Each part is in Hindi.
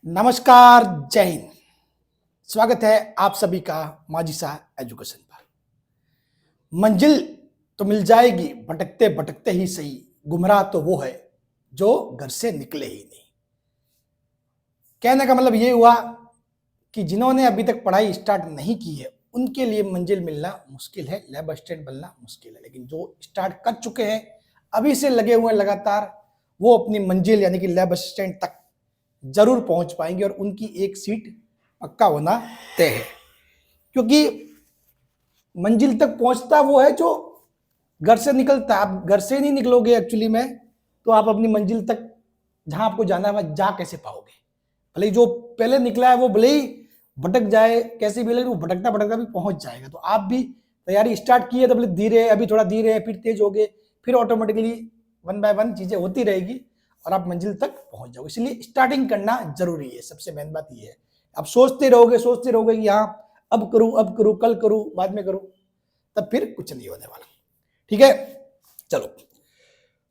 नमस्कार, जय हिंद। स्वागत है आप सभी का माजिसा एजुकेशन पर। मंजिल तो मिल जाएगी भटकते भटकते ही सही, गुमराह तो वो है जो घर से निकले ही नहीं। कहने का मतलब ये हुआ कि जिन्होंने अभी तक पढ़ाई स्टार्ट नहीं की है उनके लिए मंजिल मिलना मुश्किल है, लैब असिस्टेंट बनना मुश्किल है, लेकिन जो स्टार्ट कर चुके हैं, अभी से लगे हुए लगातार, वो अपनी मंजिल यानी कि लैब असिस्टेंट तक जरूर पहुंच पाएंगे और उनकी एक सीट पक्का होना तय है। क्योंकि मंजिल तक पहुंचता वो है जो घर से निकलता है। आप घर से नहीं निकलोगे एक्चुअली में, तो आप अपनी मंजिल तक जहां आपको जाना है वहां जा कैसे पाओगे। भले ही जो पहले निकला है वो भले ही भटक जाए कैसे भी, लेकिन वो भटकता भटकता भी पहुंच जाएगा। तो आप भी तैयारी स्टार्ट की है तो भले धीरे, अभी थोड़ा धीरे है, फिर तेज हो गए, फिर ऑटोमेटिकली वन बाय वन चीजें होती रहेगी और आप मंजिल तक पहुंच जाओगे। इसलिए स्टार्टिंग करना जरूरी है। सबसे मेन बात यह है, आप सोचते रहोगे कि हाँ अब करूं, कल करूं, बाद में करूं, तब फिर कुछ नहीं होने वाला। ठीक है, चलो।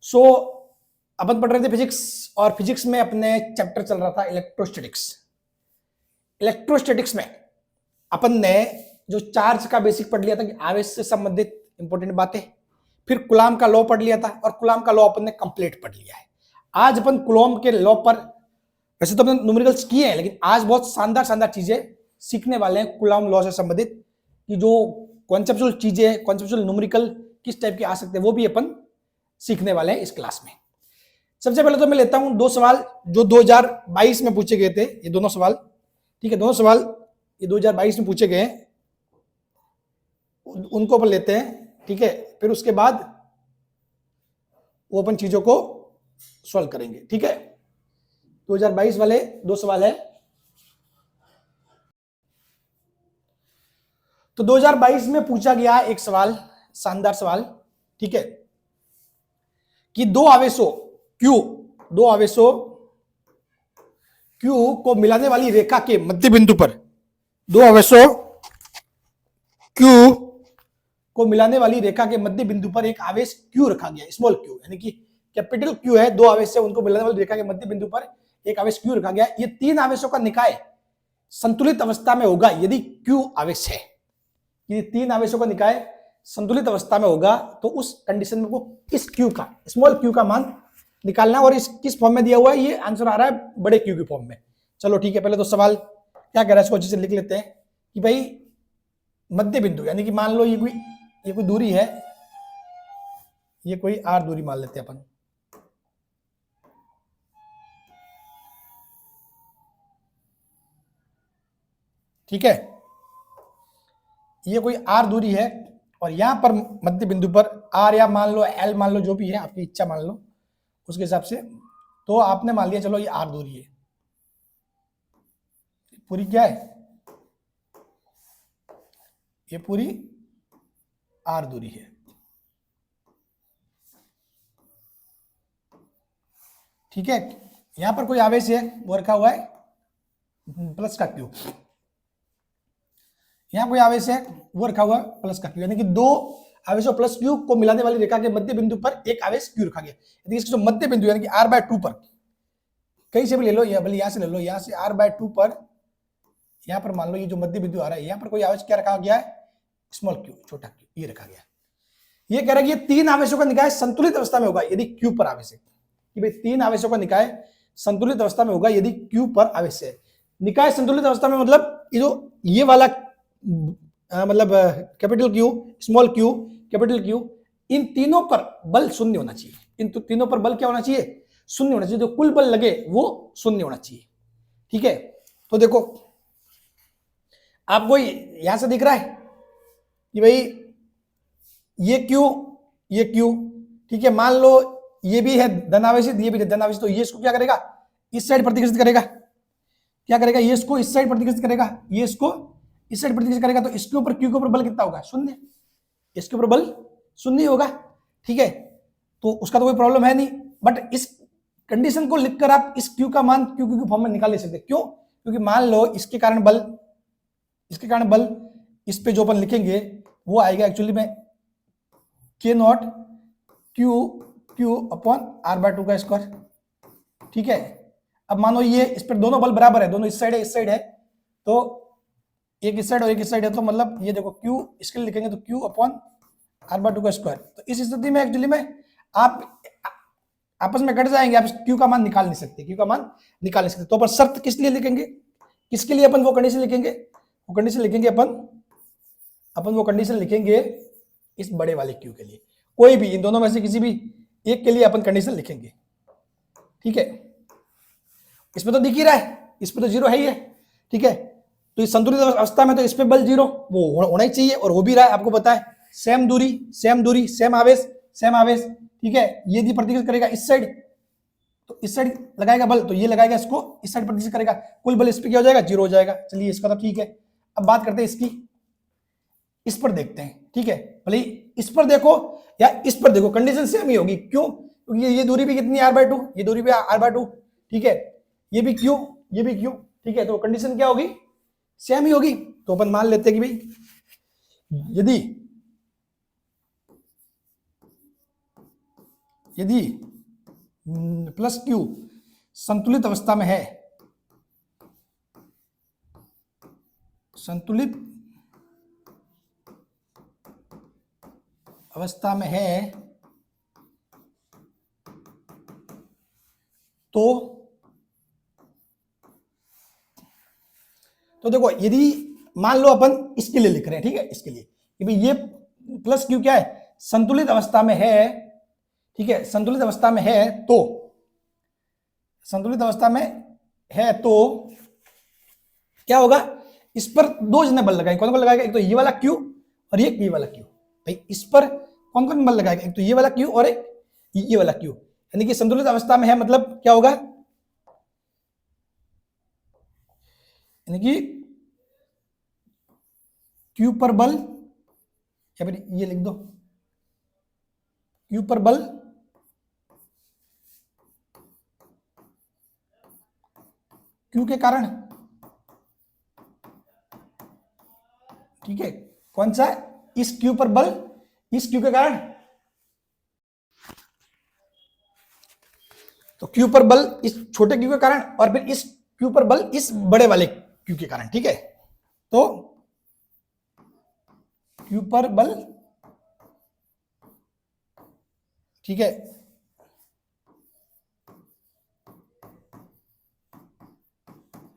सो अपन पढ़ रहे थे फिजिक्स, और फिजिक्स में अपने चैप्टर चल रहा था इलेक्ट्रोस्टैटिक्स। इलेक्ट्रोस्टैटिक्स में अपन ने जो चार्ज का बेसिक पढ़ लिया था कि आवेश से संबंधित इंपॉर्टेंट बातें, फिर कूलॉम का लॉ पढ़ लिया था और कूलॉम का लॉ अपन ने कंप्लीट पढ़ लिया है। आज अपन कूलॉम के लॉ पर, वैसे तो अपन न्यूमेरिकल्स किए हैं, लेकिन आज बहुत शानदार शानदार चीजें सीखने वाले हैं कूलॉम लॉ से संबंधित, कि जो कॉन्सेप्चुअल चीजें, कॉन्सेप्चुअल न्यूमेरिकल किस टाइप के आ सकते हैं, वो भी अपन सीखने वाले हैं इस क्लास में। सबसे पहले तो मैं लेता हूं दो सवाल जो 2022 में पूछे गए थे। ये दोनों सवाल, ठीक है, दोनों सवाल ये 2022 में पूछे गए हैं, उनको अपन लेते हैं। ठीक है, फिर उसके बाद वो अपन चीजों को सॉल्व करेंगे। ठीक है, 2022 वाले दो सवाल है। तो 2022 में पूछा गया एक सवाल, शानदार सवाल, ठीक है, कि दो आवेशों Q को मिलाने वाली रेखा के मध्य बिंदु पर, दो आवेशों Q को मिलाने वाली रेखा के मध्य बिंदु पर एक आवेश Q रखा गया, स्मॉल q, यानी कि कैपिटल Q है, दो आवेश है, उनको मिलाने वाली रेखा के मध्य बिंदु पर एक आवेश Q रखा गया। ये तीन आवेशों का निकाय संतुलित अवस्था में होगा यदि Q आवेश है। ये तीन आवेशों का निकाय संतुलित अवस्था में होगा तो उस कंडीशन में को इस Q का, स्मॉल q का मान निकालना है। और इस किस फॉर्म में दिया हुआ है, ये आंसर आ रहा है बड़े Q की फॉर्म में। चलो ठीक है, पहले तो सवाल क्या कह रहा है इसको अच्छे से लिख लेते हैं कि भाई मध्य बिंदु, यानी कि मान लो ये कोई दूरी है, ये कोई r दूरी मान लेते हैं अपन। ठीक है, ये कोई r दूरी है और यहां पर मध्य बिंदु पर r या मान लो l, मान लो जो भी है आपकी इच्छा, मान लो उसके हिसाब से। तो आपने मान लिया चलो ये r दूरी है, पूरी क्या है, ये पूरी r दूरी है। ठीक है, यहां पर कोई आवेश है वो रखा हुआ है प्लस का Q, यहां कोई आवेश है वो रखा हुआ प्लस का Q, यानी कि दो आवेशों प्लस Q को मिलाने वाली रेखा के मध्य बिंदु पर एक आवेश Q रखा गया। यानी इसका जो मध्य बिंदु यानी कि r/2 पर, कहीं से भी ले लो, या भले यहां से ले लो, यहां से r/2 पर, यहां पर मान लो ये जो मध्य बिंदु आ रहा है, यहां पर कोई आवेश क्या रखा गया है, स्मॉल q, छोटा q, ये रखा गया। ये कह रहा है कि ये तीन आवेशों का निकाय संतुलित अवस्था में होगा यदि Q पर आवेश है, कि भाई तीन आवेशों का निकाय संतुलित अवस्था में होगा यदि Q पर आवेश है। निकाय संतुलित अवस्था में मतलब ये जो ये वाला मतलब capital Q, small q, capital Q, इन तीनों पर बल शून्य होना चाहिए। इन तीनों पर बल क्या होना चाहिए, शून्य होना चाहिए। जो कुल बल लगे वो शून्य होना चाहिए। ठीक है, तो देखो आपको यहां से दिख रहा है कि भाई ये Q, ठीक है, मान लो ये भी है धनावेशित, ये भी है धनावेशित, तो ये इसको क्या करेगा, इस साइड प्रतिकृत करेगा। क्या करेगा, ये इसको इस साइड प्रतिकृत करेगा, ये इसको इस साइड प्रतिकृत करेगा। तो इसके ऊपर Q के ऊपर बल कितना होगा, शून्य। इसके ऊपर बल शून्य होगा। ठीक है, तो उसका तो कोई प्रॉब्लम है नहीं, बट इस कंडीशन को लिखकर आप इस Q का मान Q के फॉर्म में निकाल ले सकते। क्यों, क्योंकि मान लो इसके कारण बल इस पे जो अपन लिखेंगे वो आएगा एक्चुअली में K0 Q अपॉन r/2 का स्क्वायर। ठीक है, अब मानो ये इस पर दोनों बल बराबर है, दोनों इस साइड है, तो एक इस साइड और एक इस साइड है, तो मतलब ये देखो Q इसके लिए लिखेंगे तो Q अपॉन r/2 का स्क्वायर। तो इस स्थिति में एक्चुअली में आप आपस में कट जाएंगे, आप Q का मान निकाल नहीं सकते, Q का मान निकाल नहीं सकते। तो अपन शर्त किस लिए लिखेंगे, किसके लिए अपन वो कंडीशन लिखेंगे, वो कंडीशन लिखेंगे अपन वो कंडीशन लिखेंगे इस बड़े वाले Q के लिए, कोई भी इन दोनों में से किसी भी एक के लिए अपन कंडीशन लिखेंगे, ठीक है। इसमें तो दिख ही रहा है, इसमें तो जीरो है ही है, ठीक है। तो इस संतुलित अवस्था में तो इस पे बल जीरो वो होना ही चाहिए, और हो भी रहा है, आपको पता है। सेम दूरी सेम आवेश, ठीक है। ये यदि प्रतिक्रिया करेगा इस साइड, तो इस साइड लगाएगा बल, तो ये लगाएगा इसको, इस साइड प्रतिक्रिया करेगा, कुल बल इस पे क्या हो जाएगा, जीरो हो जाएगा। चलिए इसका तो ठीक है। अब बात करते हैं इसकी, इस पर देखते हैं, ठीक है। भले इस पर देखो या इस पर देखो, कंडीशन सेम ही होगी। क्यों? क्योंकि ये दूरी भी कितनी r/2, ये दूरी भी r/2, ठीक है। ये भी Q, ये भी Q, ठीक है। तो कंडीशन क्या होगी, सेम ही होगी। तो अपन मान लेते हैं कि भाई यदि प्लस Q संतुलित अवस्था में है, संतुलित अवस्था में है, तो देखो, यदि मान लो अपन इसके लिए लिख रहे हैं, ठीक है, इसके लिए कि भाई ये प्लस Q क्या है, संतुलित अवस्था में है, ठीक है। संतुलित अवस्था में है तो, संतुलित अवस्था में है तो क्या होगा, इस पर दो जने बल लगाएंगे। कौन कौन लगाएगा, एक तो ये वाला Q और एक ये वाला Q। भाई इस पर कौन कौन बल लगाएगा, एक तो ये वाला Q और एक ये वाला Q। यानी कि संतुलित अवस्था में है मतलब क्या होगा, यानी कि Q पर बल, या फिर ये लिख दो, Q पर बल Q के कारण, ठीक है। कौन सा, इस Q पर बल इस Q के कारण, तो Q पर बल इस छोटे Q के कारण, और फिर इस Q पर बल इस बड़े वाले Q के कारण, ठीक है। तो Q पर बल, ठीक है,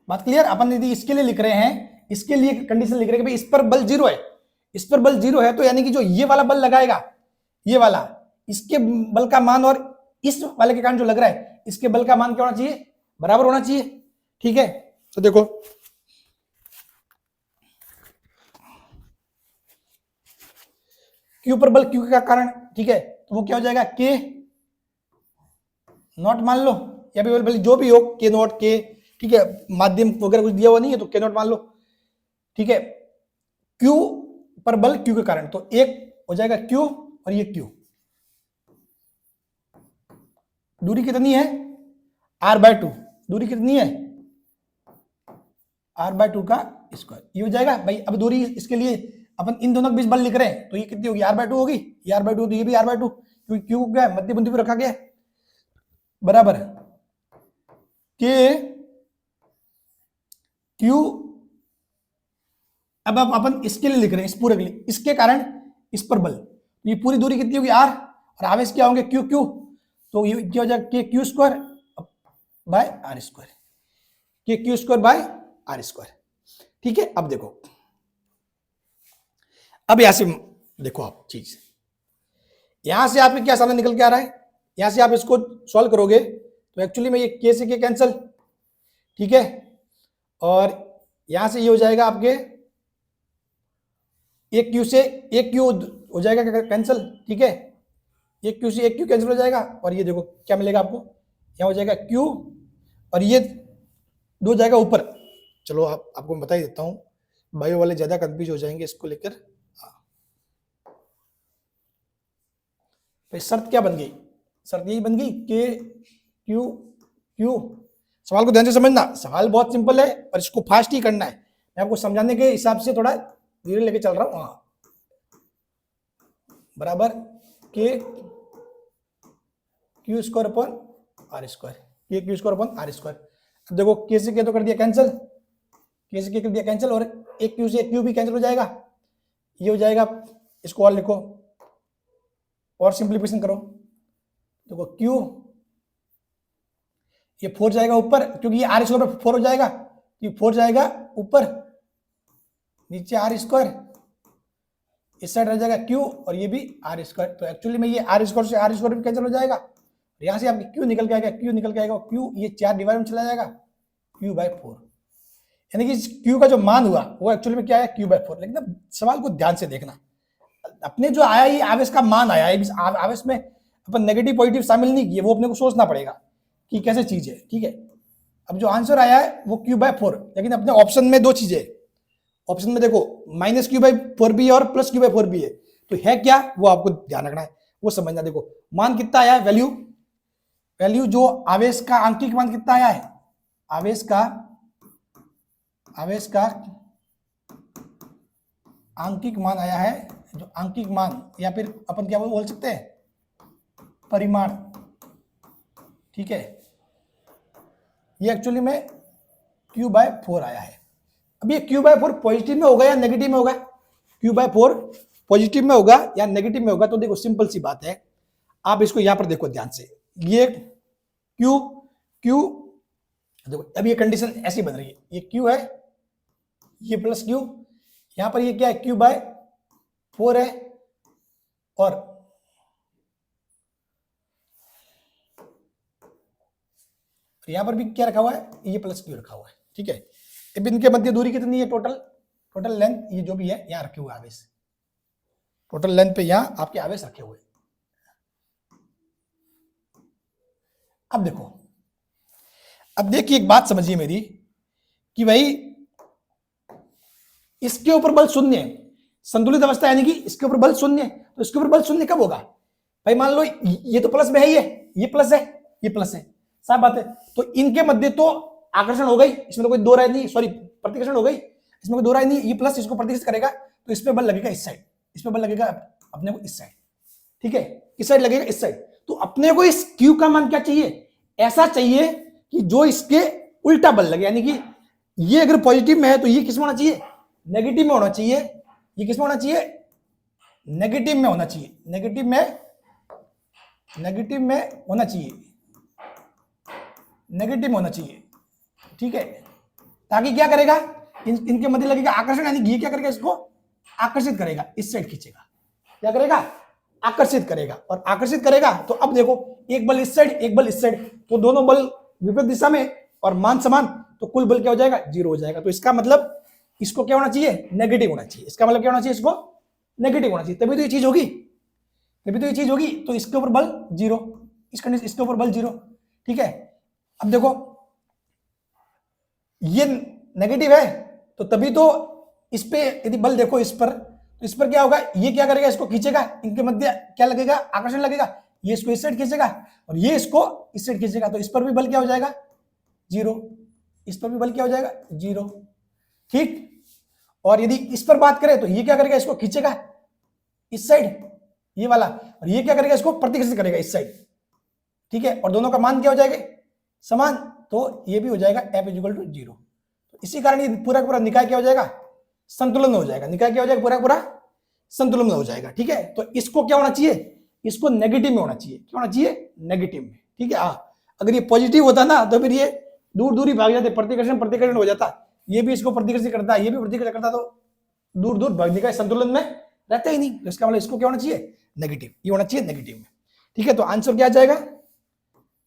बात क्लियर। अपन यदि इसके लिए लिख रहे हैं, इसके लिए कंडीशन लिख रहे हैं कि भाई इस पर बल जीरो है, इस पर बल जीरो है, तो यानी कि जो ये वाला बल लगाएगा, ये वाला, इसके बल का मान और इस वाले के कारण जो लग रहा है, इसके बल का मान क्या होना चाहिए, बराबर होना चाहिए, ठीक है। तो देखो Q पर बल Q का कारण, ठीक है, तो वो क्या हो जाएगा, K नॉट मान लो, या फिर बल जो भी हो, K नॉट K, ठीक है। माध्यम वगैरह कुछ दिया हुआ नहीं है तो K नॉट मान लो, ठीक है। Q पर बल Q के कारण, तो एक हो जाएगा Q और ये Q, दूरी कितनी है, r/2, दूरी कितनी है, r/2 का स्क्वायर, ये हो जाएगा। भाई अब दूरी इसके लिए अपन इन दोनों के बीच बल लिख रहे हैं, तो ये कितनी होगी, r/2 होगी, ये r/2, तो ये भी r/2, क्योंकि Q क्या है, मध्य बिंदु पे रखा गया है, बराबर K Q। अब अपन इसके लिए लिख रहे हैं, इस पूरे के लिए, इसके कारण इस पर बल, ये पूरी दूरी कितनी होगी r, और आवेश क्या होंगे Q Q, तो ये क्या हो जाएगा K Q square by r square, K Q square by r square, ठीक है। अब देखो, अब यहां से देखो आप चीज, यहां से आपके क्या सामने निकल के आ रहा है, यहां से आप इसको सॉल्व करोगे तो एक्चुअली में ये K से K कैंसल, ठीक है, और यहां से ये हो जाएगा आपके एक Q से एक Q हो जाएगा कैंसिल, ठीक है, एक Q से एक Q कैंसिल हो जाएगा, और ये देखो क्या मिलेगा आपको, यहाँ हो जाएगा Q और ये दो जाएगा ऊपर। चलो आपको बता ही देता हूँ, बायो वाले ज्यादा कंफ्यूज हो जाएंगे इसको लेकर। तो शर्त क्या बन गई, शर्त यही बन गई K Q Q। सवाल को ध्यान से समझना, सवाल बहुत सिंपल है और इसको फास्ट ही करना है, मैं आपको समझाने के हिसाब से थोड़ा धीरे लेके चल रहा हूं। हाँ, बराबर K Q square upon R square, K Q square upon R square. अब देखो के से के तो कर दिया कैंसिल, के से के कर दिया कैंसिल, और एक क्यू से एक क्यू भी कैंसिल हो जाएगा, ये हो जाएगा। इसको और लिखो और सिंप्लीफिकेशन करो। देखो क्यू, ये 4 जाएगा ऊपर, क्योंकि ये आर स्क्वायर पर 4 हो जाएगा, ये 4 जाएगा ऊपर, नीचे आर स्क्वायर, इस साइड रह जाएगा क्यू, और ये भी आर स्क्वायर। तो एक्चुअली में ये आर स्क्वायर से आर स्क्वायर भी कैंसिल हो जाएगा, यहां से आपकी क्यू निकल के आएगा, क्यू निकल के आएगा, क्यू ये 4 डिवाइड में चला जाएगा, क्यू बाय 4। यानी कि क्यू का जो मान हुआ वो एक्चुअली में क्या है, क्यू बाय 4। लेकिन अब सवाल को ध्यान से देखना, अपने जो आया ये आवेश का मान आया है, आवेश में अपन नेगेटिव पॉजिटिव शामिल नहीं किए, वो अपने को सोचना पड़ेगा कि कैसे चीज है, ठीक है। अब जो आंसर आया है वो क्यू बाय 4, लेकिन अपने ऑप्शन में दो चीजें, ऑप्शन में देखो माइनस क्यू बाय 4 भी है और प्लस क्यू बाय 4 भी है, तो है क्या वो आपको ध्यान रखना है, वो समझना। देखो मान कितना आया है, वैल्यू, वैल्यू जो आवेश का आंकिक मान कितना आया है, आवेश का आंकिक मान आया है, जो आंकिक मान या फिर अपन क्या बोल सकते हैं, परिमाण, ठीक है। ये एक्चुअली में क्यू बाय 4 आया है। अब ये क्यू बाय 4 पॉजिटिव में होगा या नेगेटिव में होगा, क्यू बाय 4 पॉजिटिव में होगा या नेगेटिव में होगा, तो देखो सिंपल सी बात है, आप इसको यहां पर देखो ध्यान से, ये क्यू क्यू, देखो अब ये कंडीशन ऐसी बन रही है, ये क्यू है, ये प्लस क्यू, यहां पर ये क्या है, क्यू बाय 4 है, और यहां पर भी क्या रखा हुआ है, ये प्लस क्यू रखा हुआ है, ठीक है। अब इनके मध्य दूरी कितनी है, टोटल लेंथ, ये जो भी है यहां रखे हुए आवेश, टोटल लेंथ पे यहां आपके आवेश रखे हुए। अब देखो, अब देखिए एक बात समझिए मेरी, कि भाई इसके ऊपर बल शून्य है, संतुलित अवस्था यानी कि इसके ऊपर बल शून्य है, तो इसके ऊपर बल शून्य कब होगा भाई, मान लो ये तो प्लस में है, ये प्लस है, ये प्लस है, साफ बात है। तो इनके मध्य तो आकर्षण हो गई, इसमें तो कोई दो राय नहीं, सॉरी प्रतिकर्षण हो गई, इसमें कोई दो राय नहीं, ये प्लस इसको प्रतिकर्षित करेगा, तो इसमें बल लगेगा इस साइड, इसमें बल लगेगा अपने को इस साइड, ठीक है, इस साइड लगेगा इस साइड। तो अपने को इस क्यू का मान क्या चाहिए, ऐसा चाहिए कि जो इसके उल्टा बल लगे, यानी कि ये अगर पॉजिटिव में है तो ये किस में होना चाहिए, नेगेटिव में होना चाहिए, ये किस में होना चाहिए, नेगेटिव में होना चाहिए, नेगेटिव में होना चाहिए, नेगेटिव में होना चाहिए, ठीक है। ताकि क्या करेगा, इनके मध्य लगेगा आकर्षण, यानी ये क्या करेगा, इसको आकर्षित करेगा, इस साइड खींचेगा, क्या करेगा, आकर्षित करेगा, और आकर्षित करेगा तो अब देखो एक बल इस साइड, एक बल इस साइड, तो दोनों बल विपरीत दिशा में और मान समान, तो कुल बल क्या हो जाएगा, 0 हो जाएगा। तो इसका मतलब इसको क्या होना चाहिए, नेगेटिव होना चाहिए, इसका मतलब क्या होना चाहिए, इसको नेगेटिव होना चाहिए, तभी तो ये चीज होगी, तभी तो ये चीज होगी। तो इसके ऊपर बल 0, इस कंडीशन इसके ऊपर बल 0, ठीक है। अब देखो ये नेगेटिव है, तो तभी तो इस पे यदि बल देखो इस पर, तो इस पर क्या होगा, ये क्या करेगा, इसको खींचेगा, इनके मध्य क्या लगेगा, आकर्षण लगेगा, ये इसको इस साइड खींचेगा और ये इसको इस साइड खींचेगा, तो इस पर भी बल क्या हो जाएगा, 0, इस पर भी बल क्या हो जाएगा, 0, ठीक। और यदि इस पर बात करें तो ये क्या करेगा, इसको खींचेगा इस साइड, ये वाला, और ये क्या करेगा, इसको प्रतिकर्षित करेगा इस साइड, ठीक है। और दोनों का मान क्या हो जाएगा, समान, तो ये भी हो जाएगा F = 0। तो इसी कारण ये पूरा पूरा निकाय क्या हो जाएगा, संतुलन में हो जाएगा, निकाय क्या हो जाएगा, पूरा पूरा संतुलन में हो जाएगा, ठीक है। तो इसको क्या होना चाहिए, इसको नेगेटिव में होना चाहिए, क्या होना चाहिए, नेगेटिव में, ठीक है। अगर ये पॉजिटिव होता ना तो फिर ये दूर दूर ही भाग जाते, प्रतिकर्षण हो जाता, ये भी इसको प्रतिकर्षित करता, ये भी प्रतिकर्षित करता, तो दूर दूर भाग, निकाय संतुलन में रहता ही नहीं। तो इसका मतलब इसको क्या होना चाहिए, नेगेटिव, ये होना चाहिए नेगेटिव में, ठीक है। तो आंसर क्या आ जाएगा,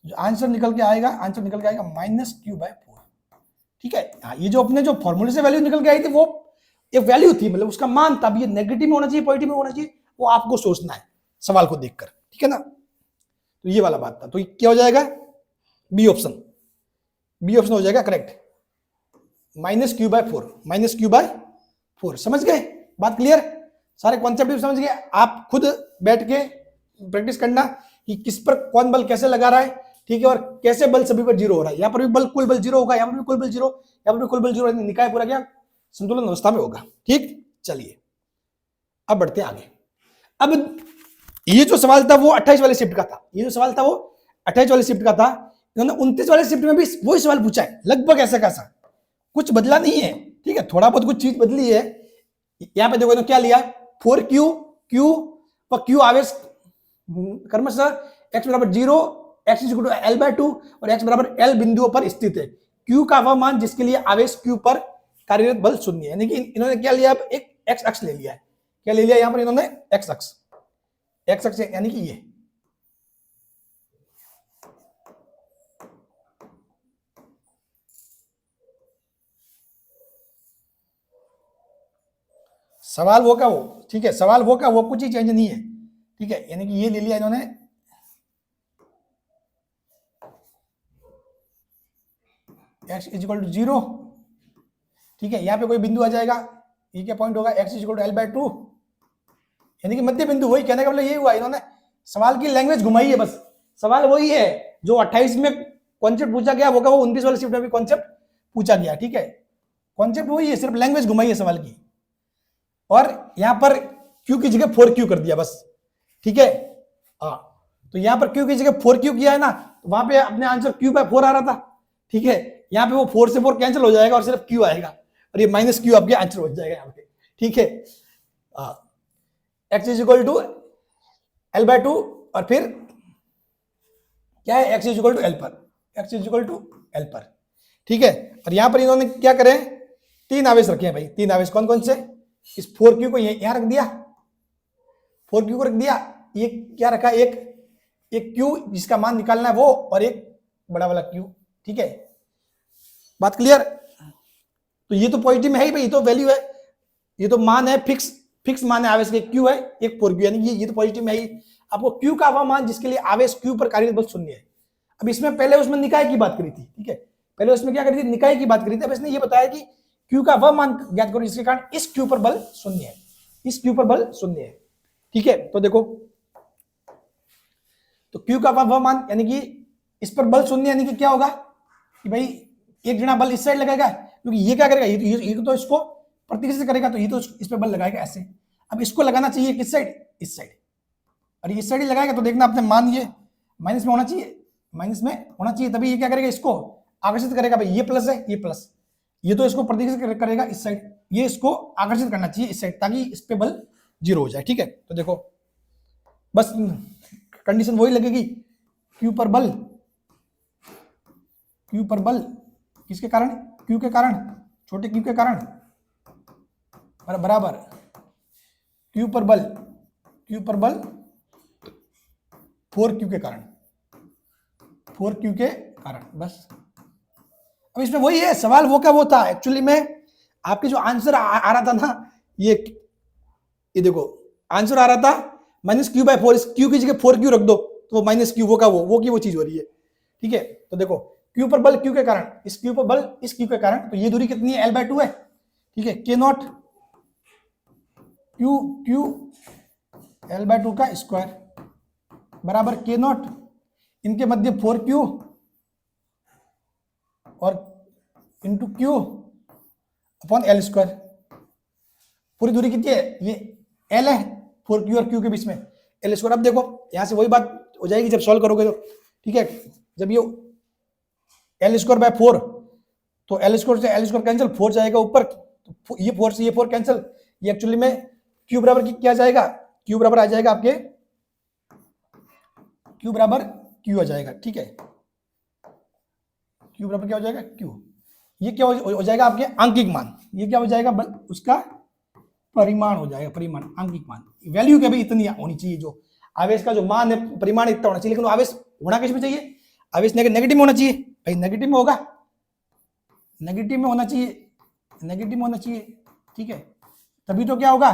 जो आंसर निकल के आएगा, आंसर निकल के आएगा -q/4, ठीक है। ये जो अपने जो फॉर्मूले से वैल्यू निकल के आई थी वो एक वैल्यू थी, मतलब उसका मान था, ये नेगेटिव में होना चाहिए, पॉजिटिव में होना चाहिए, वो आपको सोचना है सवाल को देखकर, ठीक है ना। तो ये वाला बात था, तो क्या हो जाएगा, बी ऑप्शन, बी ऑप्शन हो जाएगा करेक्ट, -q/4, समझ गए, बात क्लियर, सारे कॉन्सेप्ट भी समझ गए। आप खुद बैठ के प्रैक्टिस करना कि किस पर कौन बल कैसे लगा रहा है, ठीक है, और कैसे बल सभी पर 0 हो रहा है, यहाँ पर भी बल कुल बल 0 होगा, यहाँ पर भी कुल बल 0, यहाँ पर भी कुल बल 0, निकाय पूरा क्या संतुलन अवस्था में होगा, ठीक। चलिए अब बढ़ते हैं आगे। अब ये जो सवाल था वो 28 वाले शिफ्ट का था, ये जो सवाल था वो 28 वाले शिफ्ट का था। इन्होंने 29 वाले शिफ्ट में भी वही सवाल पूछा है, लगभग ऐसा कैसा, कुछ बदला नहीं है, ठीक है, थोड़ा बहुत कुछ चीज बदली है। यहां पे देखो तो क्या लिया, 4q, q और q आवेश क्रमशः x बराबर 0, x इक्वल टू L/2 और x बराबर L बिंदुओं पर स्थित है। q का वह मान जिसके लिए आवेश q पर कार्यरत बल शून्य है, यानी कि इन्होंने क्या लिया, अब एक x अक्ष ले लिया है। क्या ले लिया यहां पर इन्होंने, x अक्ष, x अक्ष यानी कि ये सवाल वो का वो, ठीक है, सवाल वो का वो, कुछ ही चेंज नहीं है, ठीक है, यानी कि ये ले लिया इन्होंने, x इक्वल टू 0, ठीक है, यहां पे कोई बिंदु आ जाएगा, ये क्या पॉइंट होगा, x इक्वल टू L/2, यानी कि मध्य बिंदु। वही कहने का मतलब ये हुआ, इन्होंने सवाल की लैंग्वेज घुमाई है, बस सवाल वही है जो 28 में कॉन्सेप्ट पूछा गया, वो का वो 29 वाले शिफ्ट में भी कॉन्सेप्ट पूछा गया, ठीक है, कॉन्सेप्ट वही है, सिर्फ लैंग्वेज घुमाई है सवाल की। और यहां पर q की जगह 4q कर दिया बस, ठीक है, हाँ, तो यहां पर q की जगह 4q किया है ना, तो वहां पे अपने आंसर q/4 आ रहा था, ठीक है, यहां पे वो 4 से 4 कैंसिल हो जाएगा और सिर्फ q आएगा, और ये -q आपके आंसर बच जाएगा यहां पे, ठीक है, x इक्वल टू L/2 और फिर क्या है, x इक्वल टू L पर, x इक्वल टू L पर, ठीक है, और यहां पर इन्होंने क्या करे, 3 आवेश रखे हैं भाई, 3 आवेश कौन कौन से, इस 4q को यहां रख दिया, 4q को रख दिया, ये क्या रखा, एक q जिसका मान निकालना है वो, और एक बड़ा वाला q, ठीक है, बात क्लियर। तो ये तो पॉजिटिव में है ही भाई, ये तो वैल्यू है, ये तो मान है, फिक्स मान है आवेश के, q है, एक 4q, यानी ये तो पॉजिटिव में ही। आपको q का वह मान जिसके लिए आवेश q पर कार्यरत बल शून्य है। अब इसमें पहले उसमें निकाय की बात करी थी, ठीक है, पहले उसमें क्या करी थी, निकाय की बात करी थी। अब इसने ये बताया कि q का वह मान ज्ञात करो जिसके कारण इस q पर बल शून्य है, इस q पर बल शून्य है, ठीक है। तो देखो, तो q का वह मान यानी कि इस पर बल शून्य, यानी कि क्या होगा कि भाई एक जना बल इस साइड लगाएगा, क्योंकि ये क्या करेगा, ये तो इसको प्रतिक्रिया करेगा, तो ये तो इस पर बल लगाएगा ऐसे। अब इसको लगाना चाहिए किस साइड, इस साइड, और इस साइड ही लगाएगा, तो देखना अपने मान ये माइनस में होना चाहिए, माइनस में होना चाहिए, तभी ये क्या करेगा, इसको आकर्षित करेगा। भाई ये प्लस है, ये प्लस, ये तो इसको प्रतिक्रिया करेगा इस साइड, ये इसको आकर्षित करना चाहिए इस साइड, ताकि इस पे बल 0 हो जाए, ठीक है। तो देखो बस कंडीशन वही लगेगी, q पर बल, किसके कारण, q के कारण, छोटे q के कारण, बराबर q पर बल 4q के कारण, 4q के कारण, बस। अब इसमें वही है, सवाल वो का वो था एक्चुअली में, आपके जो आंसर आ रहा था ना, ये देखो आंसर आ रहा था -q/4, इस q की जगह 4q रख दो, तो वो -q वो का वो की वो चीज हो रही है, ठीक है। तो देखो q पर बल q के कारण, इस q पर बल इस q के कारण, तो ये दूरी कितनी है, L/2 है, ठीक है, k0 q L/2 का स्क्वायर बराबर k0 इनके मध्य 4q और into q upon L square. पूरी दूरी कितनी है, ये L है, 4q और q के बीच में L स्क्वायर। अब देखो यहां से वही बात हो जाएगी जब सॉल्व करोगे तो, ठीक है, जब ये L²/4, तो L² से L² कैंसिल, 4 जाएगा ऊपर, तो ये 4 से ये 4 कैंसिल, ये एक्चुअली में q बराबर क्या जाएगा, q बराबर आ जाएगा आपके, q बराबर q आ जाएगा, ठीक है, q बराबर क्या हो जाएगा, q, ये क्या हो जाएगा आपके आंकिक मान, ये क्या हो जाएगा, उसका परिमाण हो जाएगा, परिमाण, आंकिक मान, वैल्यू क्या भाई इतनी होनी चाहिए, जो आवेश का जो मान है परिमाण इतना होना चाहिए, लेकिन आवेश होना किस में चाहिए, आवेश नेगेटिव में होना चाहिए भाई, नेगेटिव में होगा, नेगेटिव में होना चाहिए, नेगेटिव में होना चाहिए, ठीक है, तभी तो क्या होगा,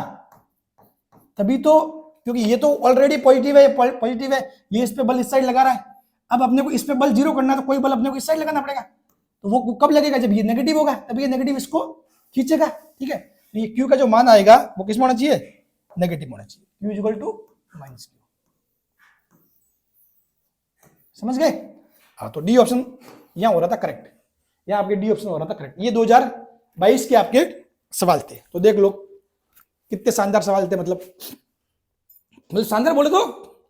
तभी तो, क्योंकि ये तो ऑलरेडी पॉजिटिव है, ये इस पे बल इस साइड लगा रहा है, अब अपने को इस पे बल 0 करना है, तो कोई बल अपने को इस साइड लगाना पड़ेगा, तो वो कब लगेगा, जब ये नेगेटिव होगा, तब ये नेगेटिव इसको खींचेगा, ठीक है। तो ये q का जो मान आएगा वो किस में होना चाहिए, नेगेटिव होना चाहिए, q इक्वल टू -q, समझ गए। हाँ, तो डी ऑप्शन यहां हो रहा था करेक्ट, यहां आपके डी ऑप्शन हो रहा था करेक्ट। ये 2022 के आपके सवाल थे, तो देख लो कितने शानदार सवाल थे, मतलब शानदार बोले तो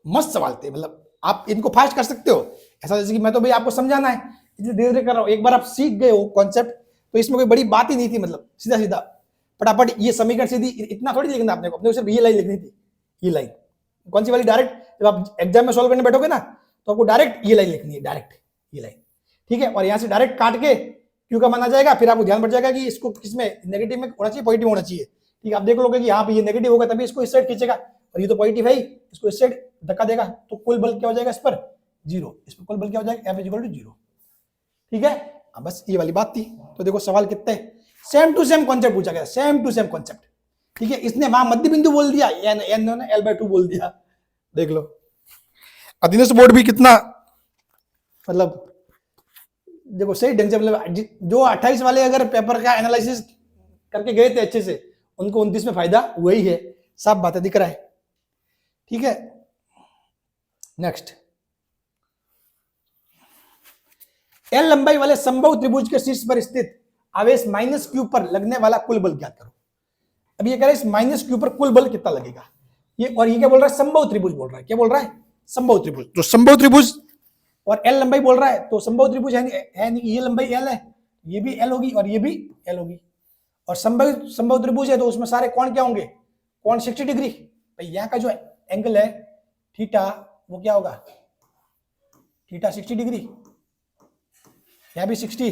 मस्त सवाल थे, मतलब आप इनको फास्ट कर सकते हो, ऐसा जैसे कि मैं तो भाई आपको समझाना है इसलिए धीरे धीरे कर रहा हूं, एक बार आप सीख गए हो कॉन्सेप्ट तो इसमें कोई बड़ी बात ही नहीं थी, मतलब सीधा सीधा फटाफट ये समीकरण सीधी, इतना थोड़ी लिखना आपने को, अपने को सिर्फ ये लाइन लिखनी थी। ये लाइन कौन सी वाली, डायरेक्ट जब आप एग्जाम में सॉल्व करने बैठोगे ना तो आपको डायरेक्ट ये लाइन लिखनी है, डायरेक्ट ये लाइन, ठीक है। और यहाँ से डायरेक्ट काट के क्यू का माना जाएगा, फिर आपको ध्यान पड़ जाएगा कि इसको किसमें नेगेटिव में होना चाहिए, पॉजिटिव होना चाहिए, ठीक है। आप देख लोगे कि यहाँ पे ये नेगेटिव होगा तभी इसको इस साइड खींचेगा, और ये तो पॉजिटिव है ही, इसको इस साइड धक्का देगा तो कुल बल क्या हो जाएगा इस पर, जीरो, इस पर कुल बल क्या हो जाएगा, F = 0, ठीक है। बस ये वाली बात थी। तो देखो सवाल कितने सेम टू सेम कॉन्सेप्ट पूछा गया, सेम टू सेम कॉन्सेप्ट, ठीक है। इसने वहां मध्य बिंदु बोल दिया, एन ने L/2 बोल दिया, देख लो। अधीनस्थ बोर्ड भी कितना मतलब देखो सही ढंग से, मतलब जो 28 वाले अगर पेपर का एनालिसिस करके गए थे अच्छे से, उनको 29 में फायदा हुआ ही है, सब बातें दिख रहा है, ठीक है। नेक्स्ट, एल लंबाई वाले समबाहु त्रिभुज के शीर्ष पर स्थित आवेश -q पर लगने वाला कुल बल ज्ञात करो। अब ये कह रहा है इस -q पर कुल बल कितना लगेगा, ये, और ये क्या बोल रहा है, समबाहु त्रिभुज बोल रहा है, क्या बोल रहा है, समबाहु त्रिभुज। तो समबाहु त्रिभुज और एल लंबाई बोल रहा है, तो समबाहु त्रिभुज है नहीं, ये लंबाई एल है, ये भी एल होगी और ये भी एल होगी, और समबाहु त्रिभुज है तो उसमें सारे कोण क्या होंगे, कोण 60 डिग्री। भाई यहाँ का जो एंगल है थीटा वो क्या होगा, थीटा 60 डिग्री, यहाँ भी 60,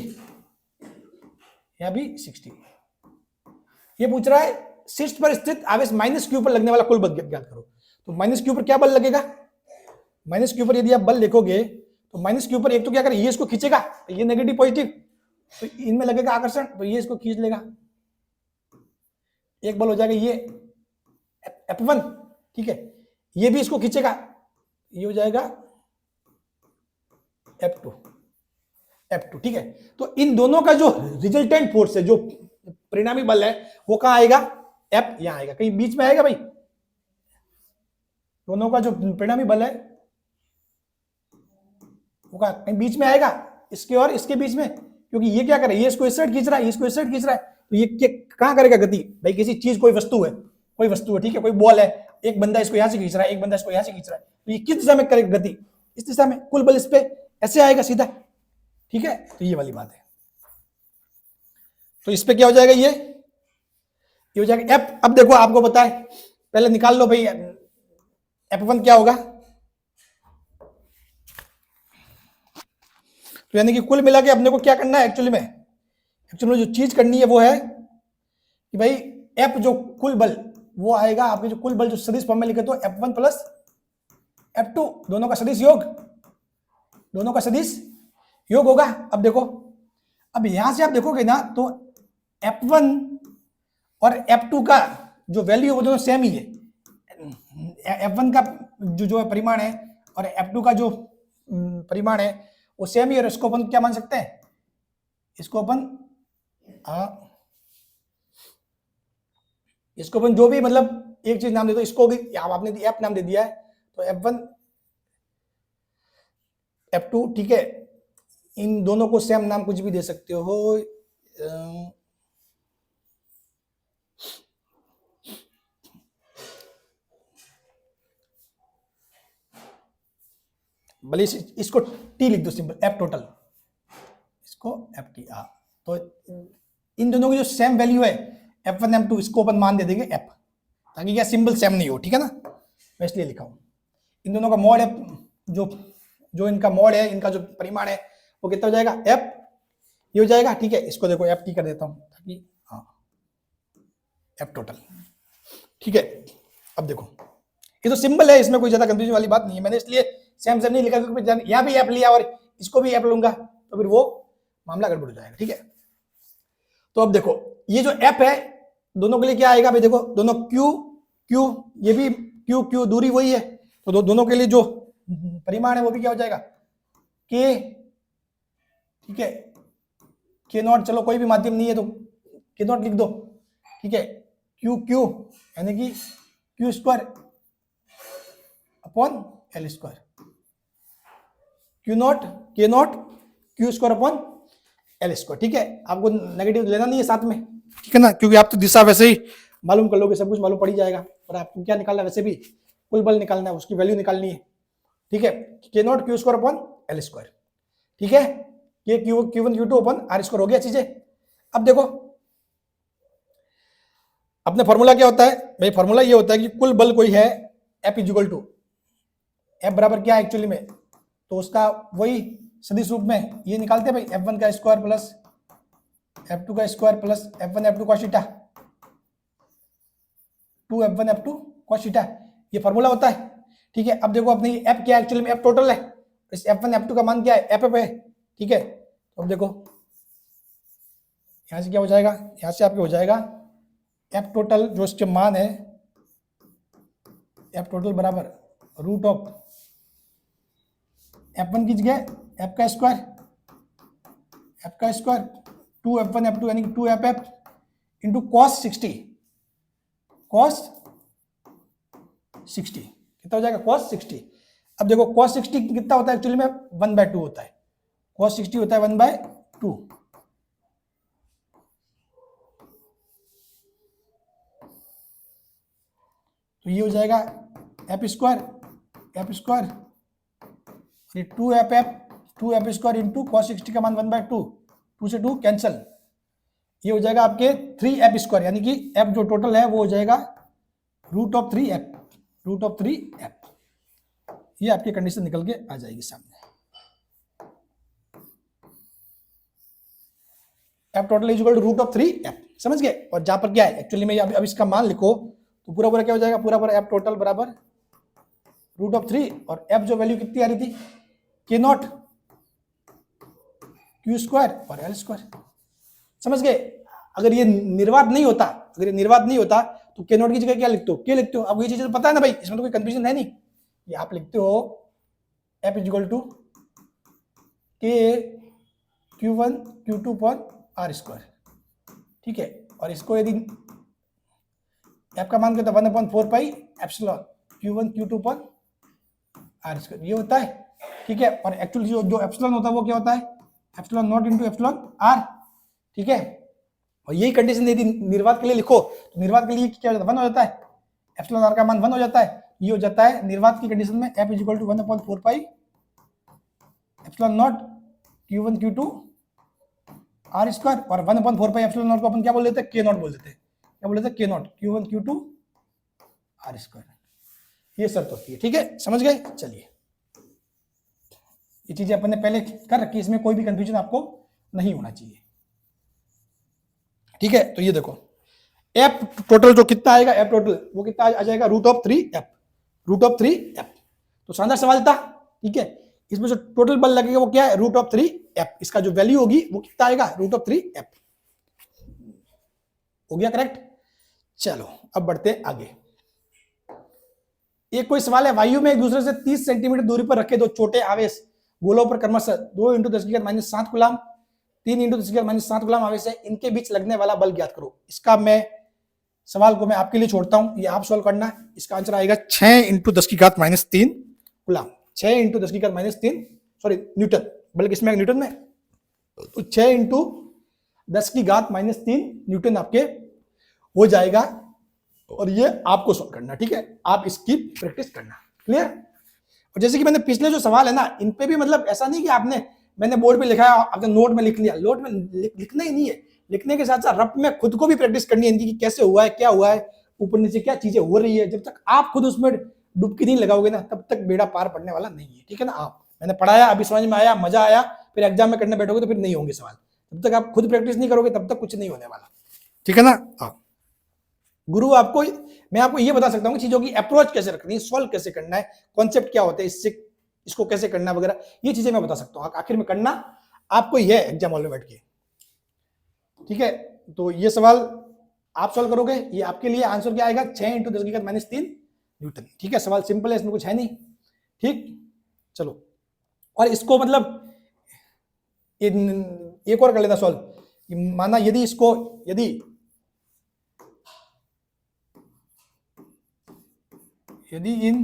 यहाँ भी 60। ये पूछ रहा है शीर्ष पर स्थित आवेश -q पर लगने वाला कुल बल ज्ञात करो। तो -q पर क्या बल लगेगा, -q पर यदि आप बल देखोगे तो -q पर एक तो क्या करे, ये इसको खींचेगा, तो ये नेगेटिव पॉजिटिव, तो इनमें लगेगा आकर्षण, तो ये इसको खींच लेगा, एक बल हो जाएगा ये F1, ठीक है। ये भी इसको खींचेगा, ये हो जाएगा F2, ठीक है। तो इन दोनों का जो रिजल्टेंट फोर्स है, जो परिणामी बल है, वो कहां आएगा, F यहां आएगा, कहीं बीच में आएगा भाई, दोनों का जो परिणामी बल है वो कहीं बीच में आएगा, इसके और इसके बीच में, क्योंकि ये क्या करे, ये इसको इस साइड खींच रहा है, इसको इस साइड खींच रहा है, तो ये कहां करेगा गति, भाई किसी चीज, कोई वस्तु है, ठीक है, कोई बॉल है, एक बंदा इसको यहां से खींच रहा है, एक बंदा इसको यहां से खींच रहा है, तो ये किस दिशा में करेगा गति, इस दिशा में, कुल बल इस पे ऐसे आएगा सीधा, ठीक है। तो ये वाली बात है, तो इस पे क्या हो जाएगा, ये हो जाएगा F। अब देखो आपको पता है, पहले निकाल लो भाई F1 क्या होगा, तो यानी कि कुल मिला के अपने को क्या करना है, एक्चुअली में जो चीज करनी है वो है कि भाई F जो कुल बल वो आएगा आपके, जो कुल बल जो सदिश फॉर्म में लिखे तो F1 + F2, दोनों का सदिश योग होगा। अब देखो, अब यहां से आप देखोगे ना तो F1 और F2 का जो वैल्यू वो दोनों सेम ही है, F1 का जो है परिमाण है और F2 का जो परिमाण है वो सेम ही है, और इसको अपन क्या मान सकते हैं, इसको अपन जो भी मतलब एक चीज नाम दे दो, इसको भी आपने F नाम दे दिया है, तो F1 F2, ठीक है। इन दोनों को सेम नाम कुछ भी दे सकते हो, भले इसको T लिख दो सिंपल, F टोटल, इसको FT। तो इन दोनों की जो सेम वैल्यू है F1 M2, इसको अपन मान दे देंगे F, ताकि क्या सिंबल सेम नहीं हो, ठीक है ना, मैं इसलिए लिखा हूं। इन दोनों का मॉड है, जो इनका मॉड है, इनका जो परिमाण है वो कितना हो जाएगा, F, ये हो जाएगा, ठीक है। इसको देखो FT कर देता हूं ताकि F टोटल, ठीक है। अब देखो ये तो सिंबल है, इसमें कोई ज्यादा कंफ्यूजन वाली बात नहीं है, मैंने इसलिए सेम नहीं लिखा क्योंकि यहाँ भी F लिया और इसको भी F लूंगा तो फिर वो मामला गड़बड़ हो जाएगा, ठीक है। तो अब देखो ये जो F है दोनों के लिए क्या आएगा भाई, देखो दोनों Q, ये भी Q दूरी वही है, तो दोनों के लिए जो परिमाण है वो भी क्या हो जाएगा, K, ठीक है, K0, चलो कोई भी माध्यम नहीं है तो K0 लिख दो, ठीक है। Q यानी कि Q² upon L², Q0 K0 Q² upon L², ठीक है। आपको नेगेटिव लेना नहीं है साथ में, ठीक है ना, क्योंकि आप तो दिशा वैसे ही मालूम कर लोगे, सब कुछ मालूम पड़ ही जाएगा, और आपको क्या निकालना है, वैसे भी कुल बल निकालना है, उसकी वैल्यू निकालनी है, ठीक है। K0 Q² upon L square. ठीक है, ये Q1 Q2 upon are square हो गया चीजें। अब देखो अपने फॉर्मूला क्या होता है भाई, फॉर्मूला ये होता है कि कुल बल कोई है F इक्वल टू F बराबर क्या है एक्चुअली में, तो उसका वही सदिश रूप में ये निकालते हैं भाई, F1 का स्क्वायर प्लस F2 का square plus F1 F2 cos theta, 2F1 F2 cos theta, ये फॉर्मूला होता है। ठीक है, अब देखो अपने F क्या है एक्चुअली में, F टोटल है, इस F1 F2 का मान क्या है, F है। ठीक है, तो अब देखो यहां से क्या हो जाएगा, यहां से आपके हो जाएगा F टोटल जो इसके मान है, F टोटल बराबर रूट ऑफ F1 की जगह F का स्क्वायर 2F1 F2 यानी कि 2FF इंटू cos 60 कितना हो जाएगा, cos 60। अब देखो cos 60 कितना होता है एक्चुअली में, 1/2 होता है, cos 60 होता है 1/2। तो ये हो जाएगा F square 2F square into cos 60 का मान 1/2, 2 से 2 कैंसल, ये हो जाएगा आपके 3F स्क्वायर, यानी कि F जो टोटल है वो हो जाएगा रूट ऑफ 3F। ये आपकी कंडीशन निकल के आ जाएगी सामने। F total is equal to root of 3F, समझ गए। और जहां पर क्या है एक्चुअली में अब इसका मान लिखो तो पूरा क्या हो जाएगा, पूरा F टोटल बराबर रूट ऑफ 3, और F जो वैल्यू कितनी आ रही थी, K0 Q स्क्वायर और L स्क्वायर, समझ गए। अगर ये निर्वात नहीं होता तो K0 की जगह क्या लिखते हो, K लिखते हो। अब ये चीजें पता है ना भाई, इसमें तो कोई कंफ्यूजन है नहीं, ये आप लिखते हो F equal to K Q1 Q2 पर R स्क्वायर। ठीक है, और इसको यदि F का मान कितना 1/4 पाई एप्सिलॉन Q1 Q2 पर R स्क्वायर, ये होता है। ठीक है, और एक्चुअली जो एप्सिलॉन होता है वो क्या होता है, epsilon not into epsilon R। ठीक है, और यही कंडीशन यदि निर्वात के लिए लिखो तो निर्वात के लिए क्या हो जाता है, 1 हो जाता है, एप्सिलॉन R का मान 1 हो जाता है। ये हो जाता है निर्वात की कंडीशन में F equal to 1/4 pi epsilon not Q1 Q2 R square, और 1/4 पाई एप्सिलॉन नॉट को अपन क्या बोल देते हैं, K0 बोल देते हैं। क्या बोल देते हैं, K0 Q1 Q2 R square, ये शर्त होती है। ठीक है, समझ गए। चलिए, ये चीजें अपन ने पहले कर रखी, इसमें कोई भी कंफ्यूजन आपको नहीं होना चाहिए। ठीक है, तो ये देखो F टोटल जो कितना आएगा, F टोटल वो कितना आ जाएगा, रूट ऑफ 3F। तो शानदार सवाल था। ठीक है, इसमें जो टोटल बल लगेगा वो क्या है, रूट ऑफ 3F, इसका जो वैल्यू होगी वो कितना आएगा, रूट ऑफ 3F। हो गया करेक्ट। चलो अब बढ़ते हैं आगे। एक कोई सवाल है, वायु में एक दूसरे से 30 सेंटीमीटर दूरी पर रखे दो छोटे आवेश गोलों पर क्रमशः 2 × 10⁻⁷ गुलाम, 3 × 10⁻⁷ गुलाम आवेश है, इनके बीच लगने वाला बल ज्ञात करो। इसका मैं सवाल को मैं आपके लिए छोड़ता हूं, ये आप सॉल्व करना है। इसका आंसर आएगा 6 × 10⁻³ गुलाम, 6 × 10⁻³ सॉरी न्यूटन, बल्कि किसमें, न्यूटन में। तो 6 × 10⁻³ न्यूटन आपके हो जाएगा, और ये आपको सॉल्व करना। ठीक है, आप इसकी प्रैक्टिस करना। क्लियर। और जैसे कि मैंने पिछले जो सवाल है ना, इन पे भी मतलब ऐसा नहीं कि मैंने बोर्ड पे लिखा है, आपने नोट में लिख लिया। नोट में लिखना ही नहीं है, लिखने के साथ साथ रफ में खुद को भी प्रैक्टिस करनी है इनकी, कि कैसे हुआ है, क्या हुआ है, ऊपर नीचे क्या चीजें हो रही है। जब तक आप खुद उसमें डुबकी नहीं लगाओगे ना, तब तक बेड़ा पार पड़ने वाला नहीं है। ठीक है ना। आप मैंने पढ़ाया, अभी समझ में आया, मजा आया, फिर एग्जाम में करने बैठोगे तो फिर नहीं होंगे सवाल। जब तक आप खुद प्रैक्टिस नहीं करोगे तब तक कुछ नहीं होने वाला। ठीक है ना। हाँ, गुरु आपको, मैं आपको ये बता सकता हूँ चीजों की अप्रोच कैसे रखनी है, सॉल्व कैसे करना है, कॉन्सेप्ट क्या होते हैं, इसको कैसे करना है वगैरह, ये चीजें मैं बता सकता हूँ। आखिर में करना आपको ये है एग्जाम हॉल में बैठ के। ठीक है, तो ये सवाल आप सॉल्व करोगे, ये आपके लिए आंसर क्या आएगा, 6 × 10⁻³ न्यूटन। ठीक है, सवाल सिंपल है, इसमें कुछ है नहीं। ठीक, चलो, और इसको मतलब एक और कर लेना सॉल्व। माना यदि इसको, यदि इन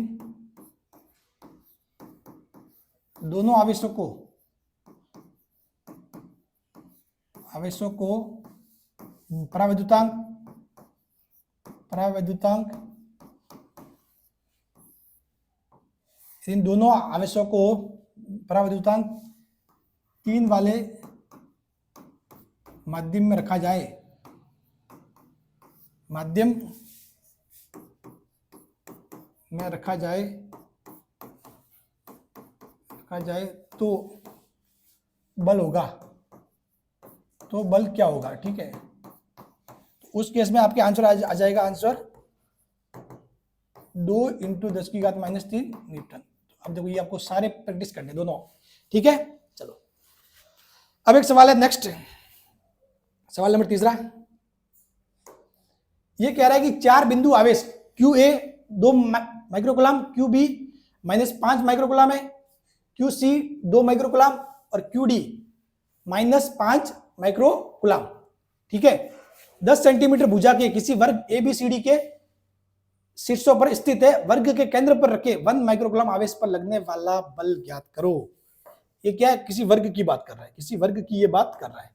दोनों आवेशों को परावैद्युतांक इन दोनों आवेशों को पराविद्युतांक 3 वाले माध्यम में रखा जाए, माध्यम में रखा जाए तो बल होगा, तो बल क्या होगा, ठीक है। तो उस केस में आपके आंसर आ जाएगा, आंसर 2 × 10⁻³ न्यूटन। अब देखो ये आपको सारे प्रैक्टिस करने दोनों, ठीक है। चलो अब एक सवाल है, नेक्स्ट सवाल नंबर 3। ये कह रहा है कि 4 बिंदु आवेश QA 2 माइक्रोकूलम, QB -5 माइक्रोकूलम है, QC 2 माइक्रोकूलम और QD -5 माइक्रोकूलम, ठीक है। 10 सेंटीमीटर भुजा के किसी वर्ग ABCD के शीर्षों पर स्थित है, वर्ग के केंद्र पर रखे 1 माइक्रोकूलम आवेश पर लगने वाला बल ज्ञात करो। ये क्या है, किसी वर्ग की बात कर रहा है, किसी वर्ग की ये बात कर रहा है।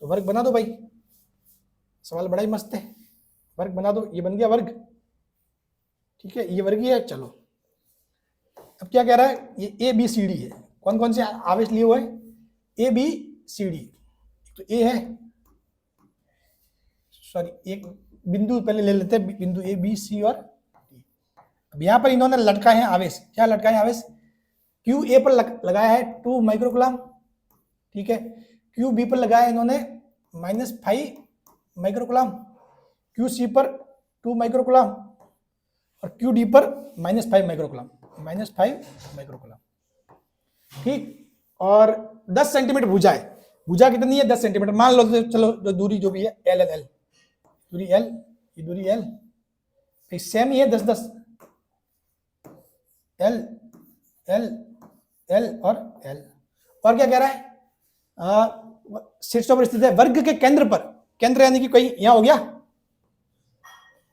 तो वर्ग बना दो भाई, सवाल बड़ा ही मस्त है, वर्ग बना दो। ये बन गया वर्ग, ठीक है, ये वर्गीय है। चलो अब क्या कह रहा है, ये ABCD है, कौन कौन से आवेश लिए हुए हैं, ABCD। तो A है, सॉरी एक बिंदु पहले ले लेते हैं, बिंदु ABC और D। अब यहां पर इन्होंने लटकाए हैं आवेश, क्या लटकाए हैं आवेश, QA पर लगाया है 2 माइक्रोकूलम, ठीक है। QB पर लगाया है इन्होंने -5 माइक्रोकूलम, QC पर 2 माइक्रोकूलम और QD पर -5 माइक्रोकूलम, ठीक। और 10 सेंटीमीटर भुजा है, भुजा कितनी है, 10 सेंटीमीटर मान लो, चलो जो दूरी जो भी है L, दूरी L, ये दूरी L, सेम ही है 10-10, L और L। और क्या कह रहा है, शीर्षों पर स्थित है, वर्ग के केंद्र पर, केंद्र यानी कि कोई यहां हो गया,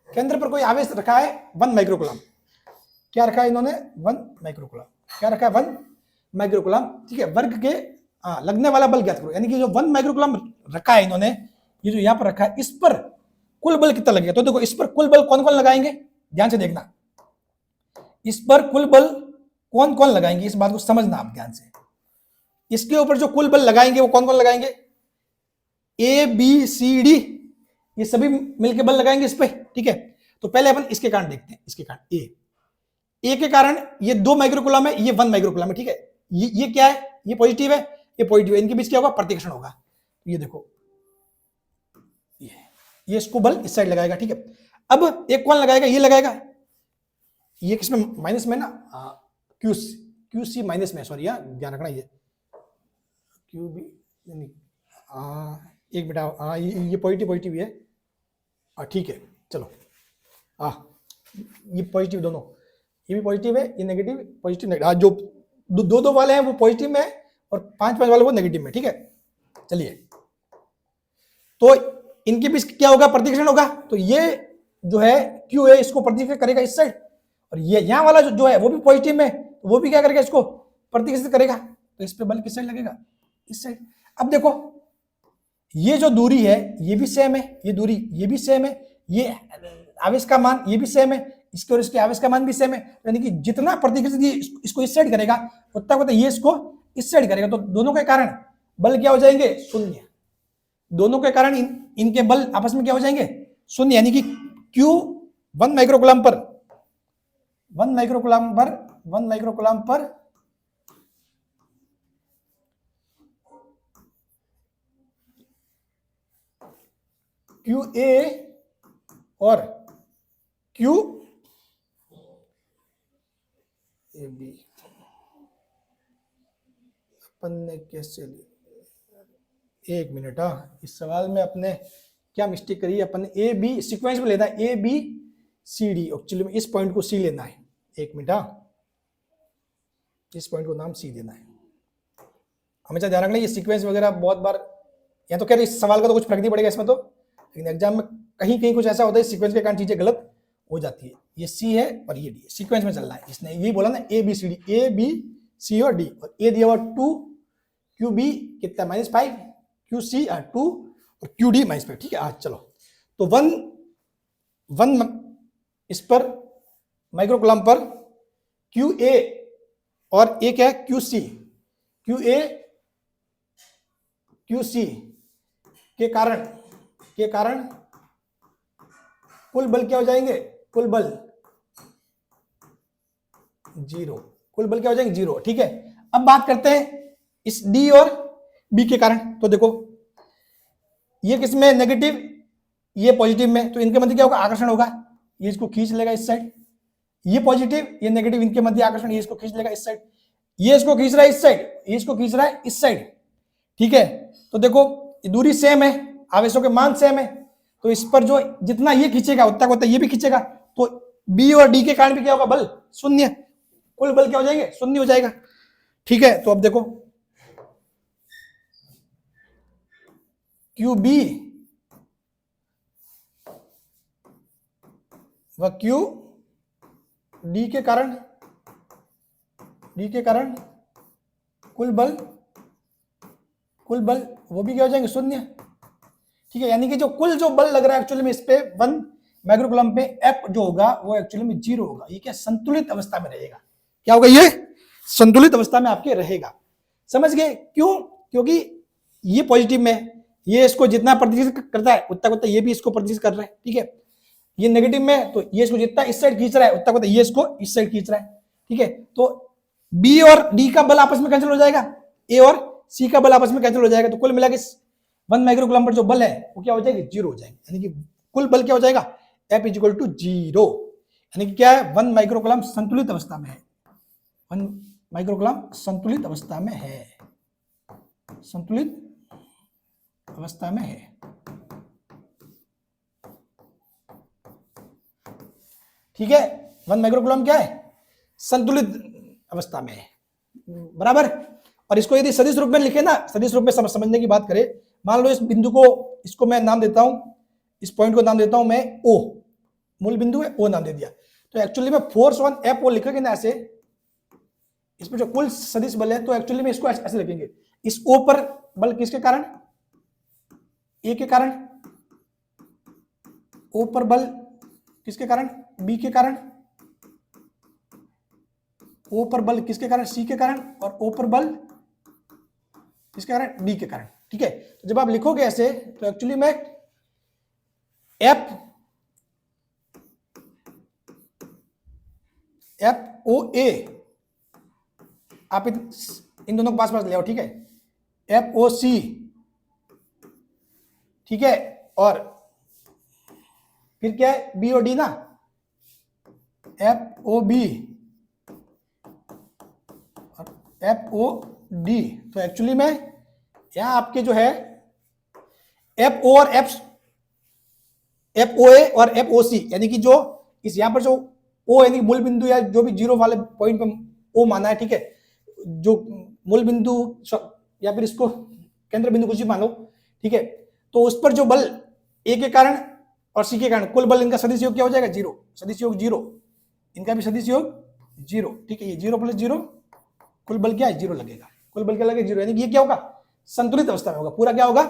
केंद्र पर कोई आवेश रखा है 1 माइक्रोकूलम, क्या रखा है इन्होंने 1 माइक्रोकूलम, क्या रखा है 1 माइक्रोकूलम, ठीक है। वर्ग के लगने वाला बल ज्ञात करो, यानी कि जो 1 माइक्रोकूलम रखा है इन्होंने, ये जो यहां पर रखा है, इस पर कुल बल कितना लगेगा। तो देखो इस पर कुल बल कौन कौन लगाएंगे, ध्यान से देखना, इस पर कुल बल कौन कौन लगाएंगे, इस बात को समझना आप ध्यान से। इसके ऊपर जो कुल बल लगाएंगे वो कौन कौन लगाएंगे, ABCD, ये सभी मिलकर बल लगाएंगे इस पे, ठीक है। तो पहले अपन इसके कारण देखते हैं, इसके कारण A के कारण ये 2 माइक्रोकूलम है, ये 1 माइक्रोकूलम है, ठीक है। ये क्या है, ये पॉजिटिव है, ये पॉजिटिव है, इनके बीच क्या होगा, प्रतिकर्षण होगा। ये देखो ये इसको बल इस साइड लगाएगा, ठीक है। अब एक कौन लगाएगा, ये लगाएगा, ये किसमें माइनस में ना, QC माइनस में, सॉरी यार ध्यान रखना, ये QB एक मिनट, ये पॉजिटिव है, ठीक है। चलो ये पॉजिटिव दोनों, ये भी पॉजिटिव है, ये नेगेटिव, पॉजिटिव नेगेटिव, जो दो वाले हैं वो पॉजिटिव में और 5 वाले वो नेगेटिव में, ठीक है। चलिए तो इनके बीच क्या होगा, प्रतिकर्षण होगा। तो ये जो है Q है, इसको प्रतिकर्षित करेगा इस साइड, और ये यहां वाला जो है वो भी पॉजिटिव में, तो वो भी क्या करेगा, इसको प्रतिकर्षित करेगा। तो इस पे बल किस साइड लगेगा, इस साइड। अब देखो ये जो दूरी है ये भी सेम है, ये दूरी ये भी सेम है, ये आवेश का मान ये भी सेम है, इसके और इसके आवेश का मान भी सेम है, यानी कि जितना प्रतिकर्षित ये इसको इस साइड करेगा उतना ये इसको इस साइड करेगा। तो दोनों के कारण बल क्या हो जाएंगे, शून्य। दोनों के कारण इनके बल आपस में क्या हो जाएंगे, शून्य, यानी कि Q 1 माइक्रोकूलम पर QA और QAB अपन ने कैसे लिया, एक मिनट, इस सवाल में अपने क्या मिस्टेक करी, अपन ने AB सीक्वेंस में लेना है, ABCD, एक्चुअली में इस पॉइंट को C लेना है, एक मिनट, इस पॉइंट को नाम C देना है। हमेशा ध्यान रखना, ये सीक्वेंस वगैरह बहुत बार, या तो कह रहे इस सवाल का तो कुछ फर्क नहीं पड़ेगा इसमें, तो लेकिन एग्जाम में कहीं कहीं कुछ ऐसा होता है सीक्वेंस के कारण चीजें गलत हो जाती है। ये C है और ये D है, सीक्वेंस में चल रहा है, इसने यही बोला ना ABCD, A B C और D, और A दिया हुआ 2, QB कितना -5, QC 2 और QD -5, ठीक है। आज चलो तो 1 इस पर माइक्रोकूलम पर QA और एक है QC, Q A Q C के कारण कुल बल क्या हो जाएंगे, कुल बल जीरो, कुल बल क्या हो जाएंगे, जीरो। ठीक है, अब बात करते हैं इस डी और बी के कारण। तो देखो ये किसमें नेगेटिव, ये पॉजिटिव में, तो इनके मध्य क्या होगा, आकर्षण होगा, ये इसको खींच लेगा इस साइड, ये पॉजिटिव ये नेगेटिव, इनके मध्य आकर्षण, ये इसको खींच लेगा इस साइड, ये इसको खींच रहा है इस साइड, ये इसको खींच रहा है इस साइड। ठीक है, तो देखो दूरी सेम है, आवेशों के मान सेम है, तो इस पर जो जितना ये खींचेगा उतना को ये भी खींचेगा, तो बी और डी के कारण भी क्या होगा, बल शून्य, कुल बल क्या हो जाएंगे, शून्य हो जाएगा। ठीक है, तो अब देखो क्यू बी व क्यू डी के कारण कुल बल वो भी क्या हो जाएंगे, शून्य। ठीक है, यानी कि जो कुल जो बल लग रहा है एक्चुअली में इस पे 1 माइक्रोकूलम पे एफ जो होगा वो एक्चुअली में जीरो होगा। ये क्या संतुलित अवस्था में रहेगा, क्या होगा, ये संतुलित अवस्था में आपके रहेगा। समझ गए क्यों, क्योंकि ये पॉजिटिव में, ये इसको जितना प्रतिशत करता है उतना उतना ये भी इसको प्रतिशत कर रहा है। ठीक है, ये नेगेटिव में, तो ये इसको जितना इस साइड खींच रहा है उतना उतना ये इसको इस साइड खींच रहा है। ठीक है, तो बी और डी का बल आपस में कैंसिल हो जाएगा, ए और सी का बल आपस में कैंसिल हो जाएगा, तो कुल मिला के 1 माइक्रोकूलम पर जो बल है वो क्या हो जाएगी, जीरो हो जाएंगे। यानी कि कुल बल क्या हो जाएगा, F इक्वल टू जीरो। यानी कि क्या है, 1 माइक्रोकूलम संतुलित अवस्था में है, 1 माइक्रोकूलम संतुलित अवस्था में है, संतुलित अवस्था में है। ठीक है, 1 माइक्रोकूलम क्या है, संतुलित अवस्था में है, बराबर। और इसको यदि सदिश रूप में लिखे ना, सदिश रूप में समझने की बात करें, मान लो इस बिंदु को, इसको मैं नाम देता हूं, इस पॉइंट को नाम देता हूं मैं O, मूल बिंदु है O नाम दे दिया, तो एक्चुअली में फोर्स ऑन F O लिखेंगे ना ऐसे, इस पर जो कुल सदिश बल है, तो एक्चुअली में इसको ऐसे लिखेंगे, इस O पर बल किसके कारण, A के कारण, O पर बल किसके कारण, B के कारण, O पर बल किसके कारण, C के कारण, और O पर बल किसके कारण, D के कारण। ठीक है, तो जब आप लिखोगे ऐसे, तो एक्चुअली में F O A आप इन दोनों को पास पास ले आओ। ठीक है, F O C, ठीक है, और फिर क्या है, B और D ना, F O B और F O D। तो एक्चुअली में यहां आपके जो है F O और F O A और F O C, यानी कि जो इस यहां पर जो O यानी मूल बिंदु या जो भी जीरो वाले पॉइंट पर O माना है, ठीक है, जो मूल बिंदु या फिर इसको केंद्र बिंदु कुछ भी मान लो। ठीक है, तो उस पर जो बल A के कारण और C के कारण, कुल बल इनका सदिश योग क्या हो जाएगा, जीरो, सदिश योग जीरो, इनका भी सदिश योग जीरो। ठीक है, ये जीरो प्लस जीरो, कुल बल क्या है, जीरो लगेगा, कुल बल क्या लगेगा, जीरो। यानी कि ये क्या होगा, संतुलित अवस्था में होगा, पूरा क्या होगा,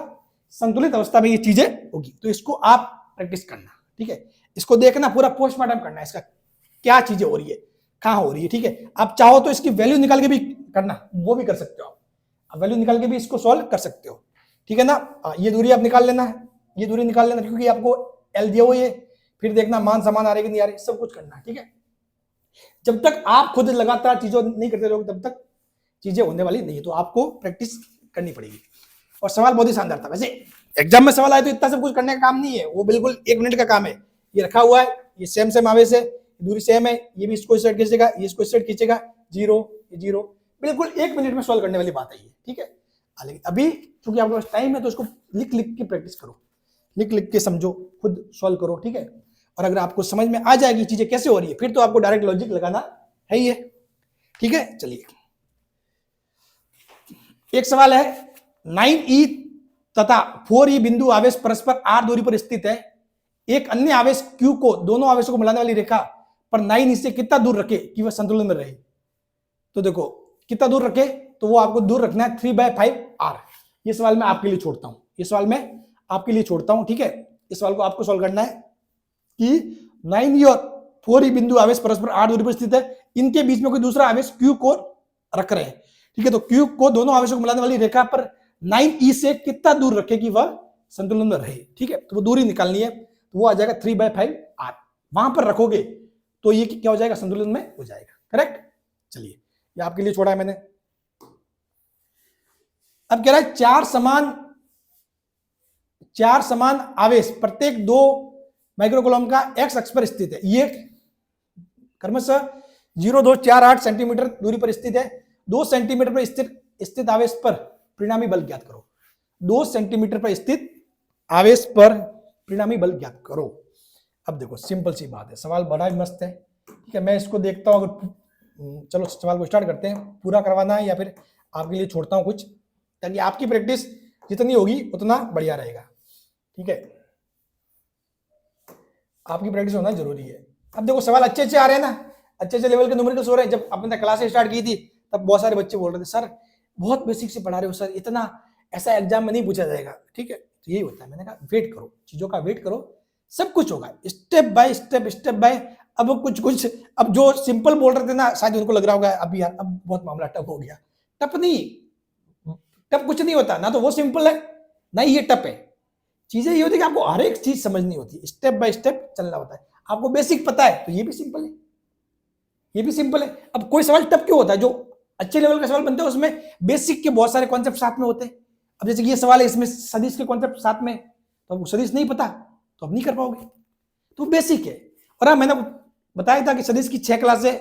संतुलित अवस्था में ये चीजें होगी। तो इसको आप प्रैक्टिस करना। ठीक है, इसको देखना, पूरा पोस्टमार्टम करना, इसका क्या चीजें हो रही है, कहां हो रही है। ठीक है, आप चाहो तो इसकी वैल्यू निकाल के भी करना, वो भी कर सकते हो आप वैल्यू निकाल के भी इसको सॉल्व कर सकते हो। ठीक है ना, ये दूरी आप निकाल लेना है, ये दूरी निकाल लेना, क्योंकि आपको एल दिया हुआ है, फिर देखना मान समान आ रही कि नहीं आ रही, सब कुछ करना है। ठीक है, जब तक आप खुद लगातार चीजों नहीं करते रहोगे तब तक चीजें होने वाली नहीं है, तो आपको प्रैक्टिस करनी पड़ेगी। और सवाल बहुत ही शानदार था, वैसे एग्जाम में सवाल आए तो इतना सब कुछ करने का काम नहीं है, वो बिल्कुल 1 मिनट का काम है। ये रखा हुआ है, ये सेम आवेश है, दूरी सेम है, ये भी इसको इस साइड खींचेगा, ये इसको इस साइड खींचेगा, जीरो, ये जीरो, बिल्कुल 1 मिनट में सॉल्व करने वाली बात है ये। ठीक है, लेकिन अभी चूंकि आपके पास टाइम है तो इसको लिख लिख के प्रैक्टिस करो, लिख लिख के समझो, खुद सॉल्व करो। ठीक है, और अगर आपको समझ में आ जाएगी चीजें कैसे हो रही है, फिर तो आपको डायरेक्ट लॉजिक लगाना है ही है। ठीक है, चलिए एक सवाल है, 9E तथा 4E बिंदु आवेश परस्पर r दूरी पर स्थित है, एक अन्य आवेश Q को दोनों आवेशों को मिलाने वाली रेखा पर 9E से कितना दूर रखे कि वह संतुलन में रहे। तो देखो कितना दूर रखे, तो वो आपको दूर रखना है 3/5r। ये सवाल मैं आपके लिए छोड़ता हूं, ये सवाल मैं आपके लिए छोड़ता हूं। ठीक है, इस सवाल को आपको सॉल्व करना है कि 9E और 4E बिंदु आवेश परस्पर r दूरी पर स्थित है, इनके बीच में कोई दूसरा आवेश Q को रख रहे हैं। ठीक है, तो Q को दोनों आवेशों को मिलाने वाली रेखा पर 9e से कितना दूर रखे कि वह संतुलन में रहे। ठीक है, तो वो दूरी निकालनी है, तो वो आ जाएगा 3/5r। वहां पर रखोगे तो ये क्या हो जाएगा, संतुलन में हो जाएगा। करेक्ट। चलिए, ये आपके लिए छोड़ा है मैंने। अब कह रहा है चार समान आवेश प्रत्येक 2 माइक्रोकूलम का x अक्ष पर स्थित है। ये क्रमशः 0.248 सेंटीमीटर दूरी पर स्थित है। 2 सेंटीमीटर पर स्थित आवेश पर परिणामी बल ज्ञात करो। 2 सेंटीमीटर पर स्थित आवेश पर परिणामी बल ज्ञात करो। अब देखो, सिंपल सी बात है, सवाल बड़ा ही मस्त है। ठीक है, मैं इसको देखता हूं। अगर चलो सवाल को स्टार्ट करते हैं, पूरा करवाना है या फिर आपके लिए छोड़ता हूं कुछ, ताकि आपकी प्रैक्टिस जितनी होगी उतना बढ़िया रहेगा। ठीक है, आपकी प्रैक्टिस होना जरूरी है। अब देखो, सवाल अच्छे अच्छे आ रहे हैं ना, अच्छे अच्छे लेवल के न्यूमेरिकल्स हो रहे हैं। जब अपने क्लासेस स्टार्ट की थी तब बहुत सारे बच्चे बोल रहे थे, सर बहुत बेसिक से पढ़ा रहे हो सर, इतना ऐसा एग्जाम में नहीं पूछा जाएगा। ठीक है, तो यही होता है। मैंने कहा वेट करो, चीजों का वेट करो, सब कुछ होगा स्टेप बाय स्टेप। अब कुछ अब जो सिंपल बोल रहे थे ना, शायद उनको लग रहा होगा अभी यार अब बहुत मामला टफ हो गया। टफ नहीं, टफ कुछ नहीं होता ना, तो वो सिंपल है ना ये टफ है। चीजें ये होती है कि आपको हर एक चीज समझनी होती है, स्टेप बाय स्टेप चलना होता है। आपको बेसिक पता है तो ये भी सिंपल है, ये भी सिंपल है। अब कोई सवाल टफ क्यों होता है? जो अच्छे लेवल का सवाल बनते हैं उसमें बेसिक के बहुत सारे कॉन्सेप्ट साथ में होते हैं। अब जैसे कि ये सवाल है, इसमें सदिश के कॉन्सेप्ट साथ में, तो आपको सदिश नहीं पता तो आप नहीं कर पाओगे, तो बेसिक है। और हाँ, मैंने बताया था कि सदिश की 6 क्लासें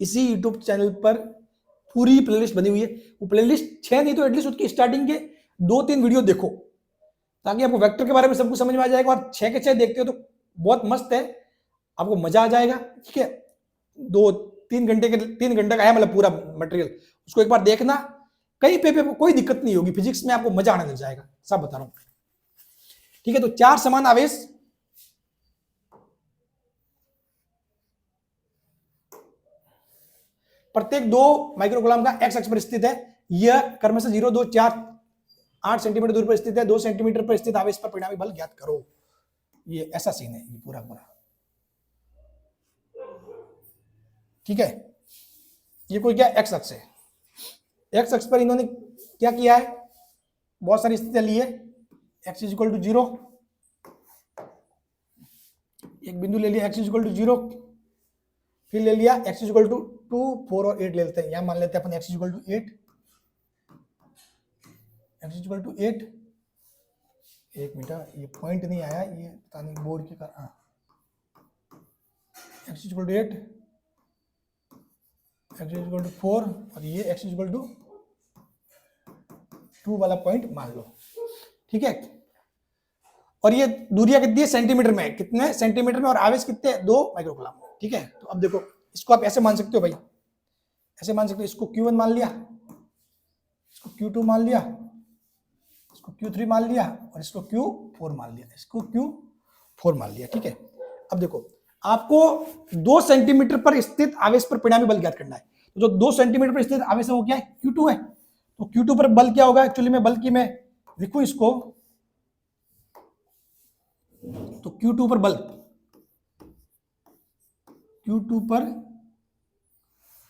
इसी यूट्यूब चैनल पर पूरी प्लेलिस्ट बनी हुई है। वो प्लेलिस्ट 6 नहीं तो एटलीस्ट उसकी स्टार्टिंग के 2-3 वीडियो देखो, ताकि आपको वेक्टर के बारे में सब कुछ समझ में आ जाएगा। और 6 के 6 देखते हो तो बहुत मस्त है, आपको मजा आ जाएगा। ठीक है, 2-3 घंटे का है मतलब पूरा मटेरियल, उसको एक बार देखना, कहीं पे कोई दिक्कत नहीं होगी। फिजिक्स में आपको मजा आने लग जाएगा, सब बता रहा हूं। ठीक है, तो 4 समान आवेश प्रत्येक 2 माइक्रोकूलम का x अक्ष पर स्थित है। यह क्रमशः 0.248 सेंटीमीटर दूर पर स्थित है। 2 सेंटीमीटर पर स्थित आवेश पर परिणामी बल ज्ञात करो। ये ऐसा सीन है, ये पूरा। ठीक है, ये कोई क्या x अक्ष है। x अक्ष पर इन्होंने क्या किया है, बहुत सारी स्थितियां ली है। x = 0, एक बिंदु ले लिया x = 0, फिर ले लिया x = 2, 4 और 8 ले लेते हैं। यहां मान लेते हैं अपन x = 8, x = 8। एक मिनट, ये पॉइंट नहीं आया, ये पता नहीं बोर्ड के कारण। x = 8, x = 4 और ये x = 2 वाला पॉइंट मान लो। ठीक है, और ये दूरियां कितनी है सेंटीमीटर में, कितने सेंटीमीटर में, और आवेश कितने, 2 माइक्रोकूलम। ठीक है, तो अब देखो, इसको आप ऐसे मान सकते हो भाई, ऐसे मान सकते हो। इसको Q1 मान लिया, इसको Q2 मान लिया, इसको Q3 मान लिया, और इसको Q4 मान लिया, इसको Q4 मान लिया। ठीक है, अब देखो, आपको 2 सेंटीमीटर पर स्थित आवेश पर परिणामी बल ज्ञात करना है। तो जो 2 सेंटीमीटर पर स्थित आवेश है वो क्या है, Q2 है। तो Q2 पर बल क्या होगा, एक्चुअली में बल की मैं लिखूं इसको, तो Q2 पर बल, Q2 पर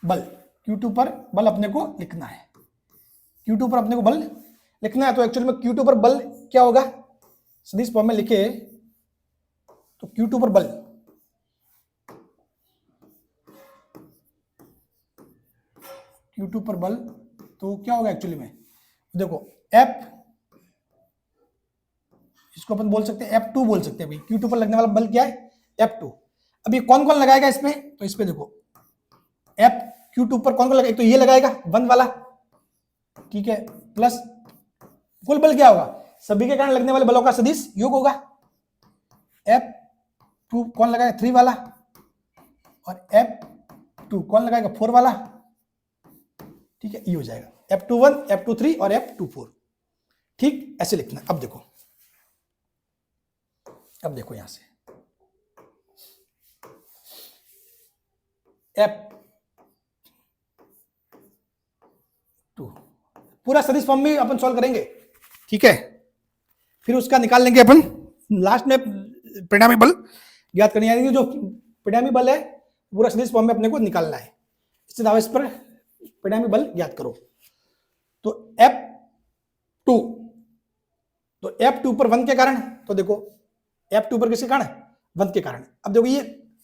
बल, Q2 पर बल अपने को लिखना है, Q2 पर अपने को बल लिखना है। तो एक्चुअली में Q2 पर बल क्या होगा, सदिश फॉर्म में लिखे तो Q2 पर बल, Q2 पर बल तो क्या होगा एक्चुअली में, देखो F, इसको अपन बोल सकते हैं F2 बोल सकते हैं भाई। Q2 पर लगने वाला बल क्या है, F2। अब ये कौन कौन लगाएगा इसमें, तो इस पे देखो F Q2 पर कौन कौन लगाएगा, तो ये लगाएगा 1 वाला, ठीक है, प्लस कुल बल क्या होगा, सभी के कारण लगने वाले बलों का सदिश योग होगा। F2 कौन लगाएगा, 3 वाला, और F2 कौन लगाएगा, 4 वाला। ठीक है, ये हो जाएगा F21, F23 और F24। ठीक, ऐसे लिखना। अब देखो, अब देखो यहां से F2 पूरा सदिश फॉर्म में अपन सॉल्व करेंगे। ठीक है, फिर उसका निकाल लेंगे अपन लास्ट में परिणामी बल ज्ञात करनी, यानी जो परिणामी बल है पूरा सदिश फॉर्म में अपने को निकालना है। स्थित आवेश पर परिणामी बल ज्ञात करो। तो F2, तो F2 पर 1 के कारण, तो देखो F2 पर किसके कारण, 1 के कारण। अब देखो ये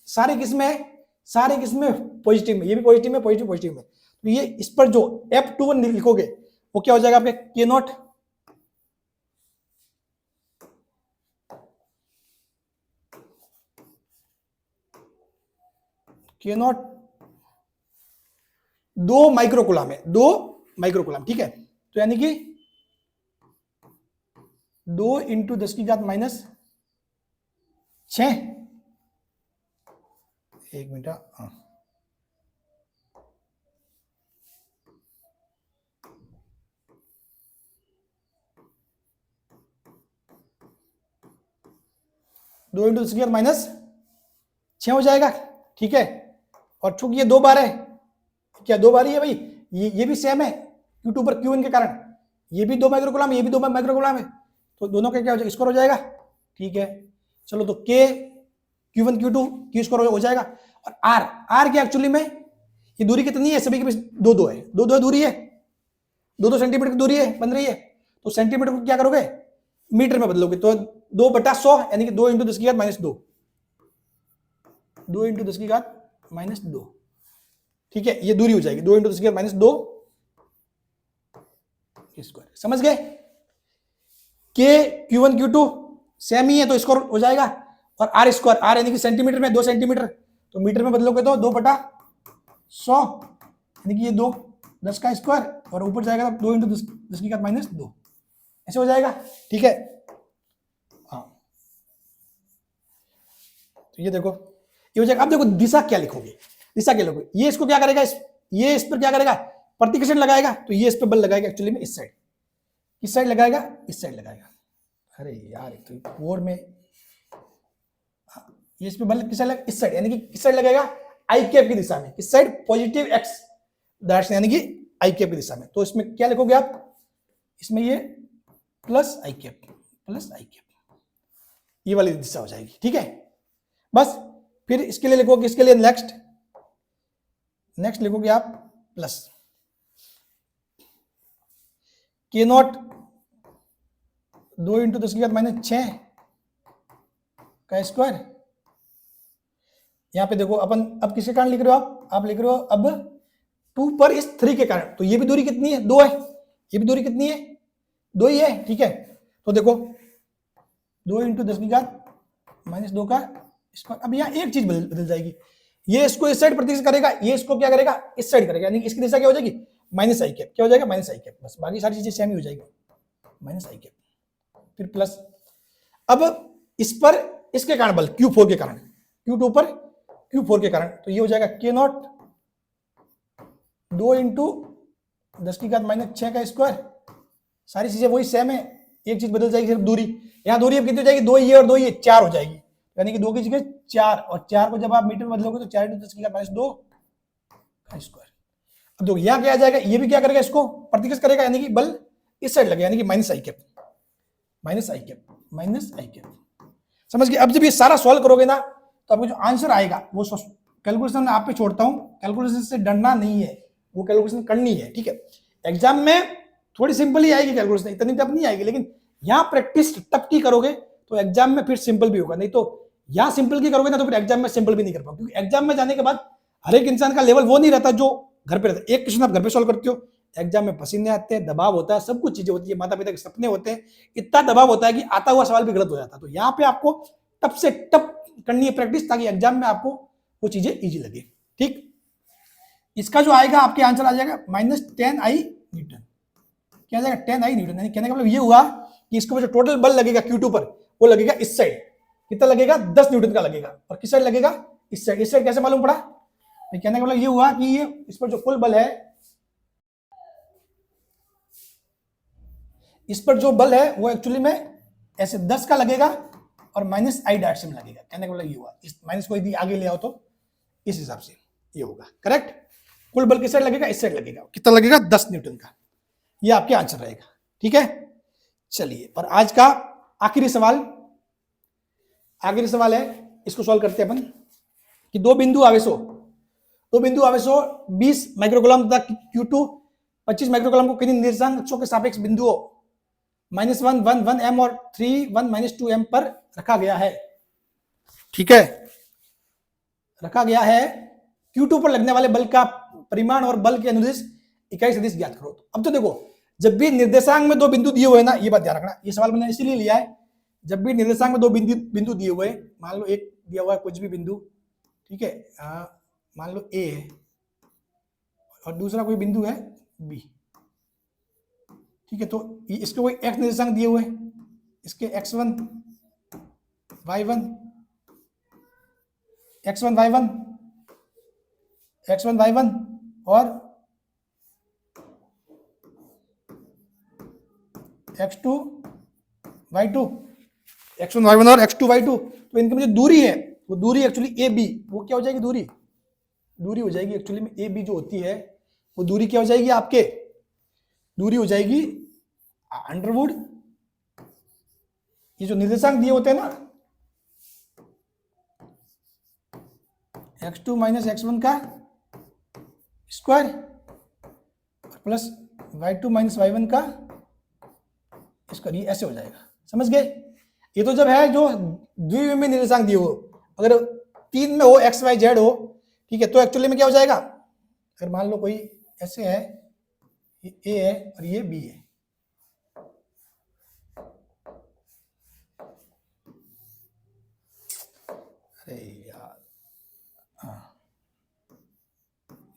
सारे किसमें है, सारे किसमें पॉजिटिव में, ये भी पॉजिटिव में, पॉजिटिव पॉजिटिव में, तो ये इस पर जो F2 लिखोगे वो क्या हो जाएगा आपके के नॉट के नॉट 2 माइक्रोकुलाम है, 2 माइक्रोकुलाम, ठीक है। तो यानी कि 2 इंटू 10 की घात माइनस 6, एक मिनट, हाँ, दो इंटू 10 की घात माइनस 6 हो जाएगा, ठीक है। और चूंकि ये 2 बार है, क्या 2 बार ही है भाई, ये भी सेम है Q2 पर Q1 के कारण, ये भी 2 माइक्रोकुलाम, ये भी 2 माइक्रोकुलाम है, तो दोनों का क्या हो जाएगा, स्क्वायर हो जाएगा, ठीक है। चलो तो K Q1 Q2 Q square हो जाएगा। और R क्या एक्चुअली में, ये दूरी कितनी है, सभी के बीच 2-2 है, 2-2 दूरी है, 2-2 सेंटीमीटर की दूरी है बन रही है, तो सेंटीमीटर को क्या करोगे, मीटर में बदलोगे, तो 2/100 यानी कि 2 इंटू 10 की घात माइनस 2, 2 इंटू 10 की घात माइनस 2, ठीक है, ये दूरी हो जाएगी 2 इंटू 10 की घात माइनस 2 स्क्वायर। समझ गए, के Q1 Q2 सेम ही है तो स्क्वायर हो जाएगा, और आर स्क्वायर, आर यानी कि सेंटीमीटर में 2 सेंटीमीटर, तो मीटर में बदलोगे तो 2/100 यानी कि ये 2 10 का स्क्वायर, और ऊपर जाएगा 2 इंटू 10 की घात माइनस 2, ऐसे हो जाएगा, ठीक है। हाँ, तो ये देखो ये हो जाएगा। अब देखो दिशा क्या लिखोगे, दिशा क्या लिखोगे, ये इसको क्या करेगा, ये इस पर क्या करेगा, प्रतिकर्षण लगाएगा, तो ये इस पर बल लगाएगा एक्चुअली में इस साइड, किस साइड लगाएगा, इस साइड लगाएगा। अरे यार तो बोर्ड में ये इस पे बल किस साइड, इस साइड, यानी कि किस साइड लगेगा, आई कैप की दिशा में, किस साइड, पॉजिटिव एक्स डायरेक्शन यानी कि आई कैप की दिशा में। तो इसमें क्या लिखोगे आप, इसमें ये प्लस आई कैप, प्लस आई कैप, ये वाली दिशा हो जाएगी, ठीक है। बस फिर इसके लिए लिखोगे, इसके लिए नेक्स्ट लिखोगे आप प्लस के नॉट 2 इंटू 10 की घात माइनस 6 का स्क्वायर। यहां पे देखो अपन अब किसके कारण लिख रहे हो आप लिख रहे हो अब 2 पर इस 3 के कारण, तो ये भी दूरी कितनी है, 2 है, ये भी दूरी कितनी है, 2 ही है, ठीक है। तो देखो 2 इंटू 10 की घात माइनस 2 का स्क्वायर। अब यहाँ एक चीज बदल जाएगी, ये इसको इस साइड प्रतिशत करेगा, ये इसको क्या करेगा, इस साइड करेगा, यानी इसकी दिशा क्या हो जाएगी, माइनस आई कैप, क्या हो जाएगा, माइनस आई कैप, बस बाकी सारी चीजें सेम ही हो जाएगी, माइनस आई कैप, फिर प्लस। अब इस पर इसके कारण बल Q4 के कारण, Q2 पर Q4 के कारण, तो ये हो जाएगा के नॉट 2 इंटू 10 की घात माइनस 6 का स्क्वायर। सारी चीजें वही सेम है, एक चीज बदल जाएगी सिर्फ दूरी, यहाँ दूरी अब कितनी हो जाएगी, 2 ये और 2 ये 4 हो जाएगी, यानी कि 2 की जगह 4, और 4 को जब आप मीटर में बदलोगे तो 4 इंटू 10 की घात माइनस 2 का स्क्वायर। अब देखो यहाँ क्या आ जाएगा, ये भी क्या करेगा, इसको प्रतिकर्ष करेगा, यानी कि बल इस साइड लगेगा, यानी कि माइनस आई कैप, माइनस आई कैप, माइनस आई कैप। समझ गए। अब जब ये सारा सॉल्व करोगे ना, तो आपको जो आंसर आएगा वो कैलकुलेशन आप पे छोड़ता हूं, कैलकुलेशन से डरना नहीं है, वो कैलकुलेशन करनी है, ठीक है। एग्जाम में थोड़ी सिंपल ही आएगी कैलकुलेशन, इतनी टफ नहीं आएगी, लेकिन यहाँ प्रैक्टिस टफ की करोगे तो एग्जाम में फिर सिंपल भी होगा, नहीं तो यहाँ सिंपल की करोगे ना तो फिर एग्जाम में सिंपल भी नहीं कर पाओगे, क्योंकि एग्जाम में जाने के बाद हर एक इंसान का लेवल वो नहीं रहता जो घर पे रहता है। एक क्वेश्चन आप घर पे सॉल्व करते हो, एग्जाम में पसीने आते हैं, दबाव होता है, सब कुछ चीजें होती है, माता पिता के सपने होते हैं, इतना दबाव होता है कि आता हुआ सवाल भी गलत हो जाता है। तो यहाँ पे आपको टफ से टफ करनी है प्रैक्टिस, ताकि एग्जाम में आपको वो चीजें इजी लगे, ठीक। इसका जो आएगा आपके आंसर आ जाएगा -10I न्यूटन, क्या आ जाएगा 10I न्यूटन, यानी कहने का मतलब ये हुआ कि इसको जो टोटल बल लगेगा Q2 पर वो लगेगा इस साइड, कितना लगेगा 10 न्यूटन का लगेगा, और किस साइड लगेगा, इस साइड। इस साइड कैसे मालूम पड़ा, कहने का मतलब ये हुआ कि ये इस पर जो कुल बल है, इस पर जो बल है वो एक्चुअली में ऐसे 10 का लगेगा और -I डायरेक्शन में लगेगा, कहने का मतलब ये हुआ, इस माइनस को यदि आगे ले आओ तो इस हिसाब से ये होगा, करेक्ट। कुल बल किस साइड लगेगा, इस साइड लगेगा, कितना लगेगा 10 न्यूटन का, ये आपके आंसर रहेगा, ठीक है। चलिए, पर आज का आखिरी सवाल है, इसको सॉल्व करते हैं अपन, कि दो बिंदु आवेशों 20 माइक्रोकूलम तथा Q2 25 माइक्रोकूलम को किन्हीं निर्देशांक अक्षों के सापेक्ष बिंदुओं -1 1 1 m और 3 1 -2 m पर रखा गया है। ठीक है, रखा गया है। Q2 पर लगने वाले बल का परिमाण और बल के अनुदिश इकाई सदिश ज्ञात करो। अब तो देखो, जब भी निर्देशांक में दो बिंदु दिए हुए ना, ये बात ध्यान रखना, ये सवाल मैंने इसीलिए लिया है, जब भी निर्देशांक में दो बिंदु दिए हुए, मान लो एक दिया हुआ है कुछ भी बिंदु, ठीक है, मान लो A है और दूसरा कोई बिंदु है B, ठीक है, तो इसके कोई x निर्देशांक दिए हुए, इसके x1 y1 x1 y1 x1 y1 और x2 y2 x1 y1 और x2 y2, तो इनकी मुझे दूरी है, वो दूरी एक्चुअली AB, वो क्या हो जाएगी, दूरी हो जाएगी एक्चुअली में AB जो होती है, वो दूरी क्या हो जाएगी आपके, दूरी हो जाएगी अंडरवुड, ये जो निर्देशांक दिए होते हैं ना, x2 माइनस x1 का square plus y2 minus y1 का स्क्वायर, ये ऐसे हो जाएगा। समझ गए? ये तो जब है जो द्विविमीय निर्देशांक दिए हो, अगर 3 में हो x y z हो, ठीक है, तो एक्चुअली में क्या हो जाएगा, अगर मान लो कोई ऐसे है, ये A है और ये B है, अरे यार,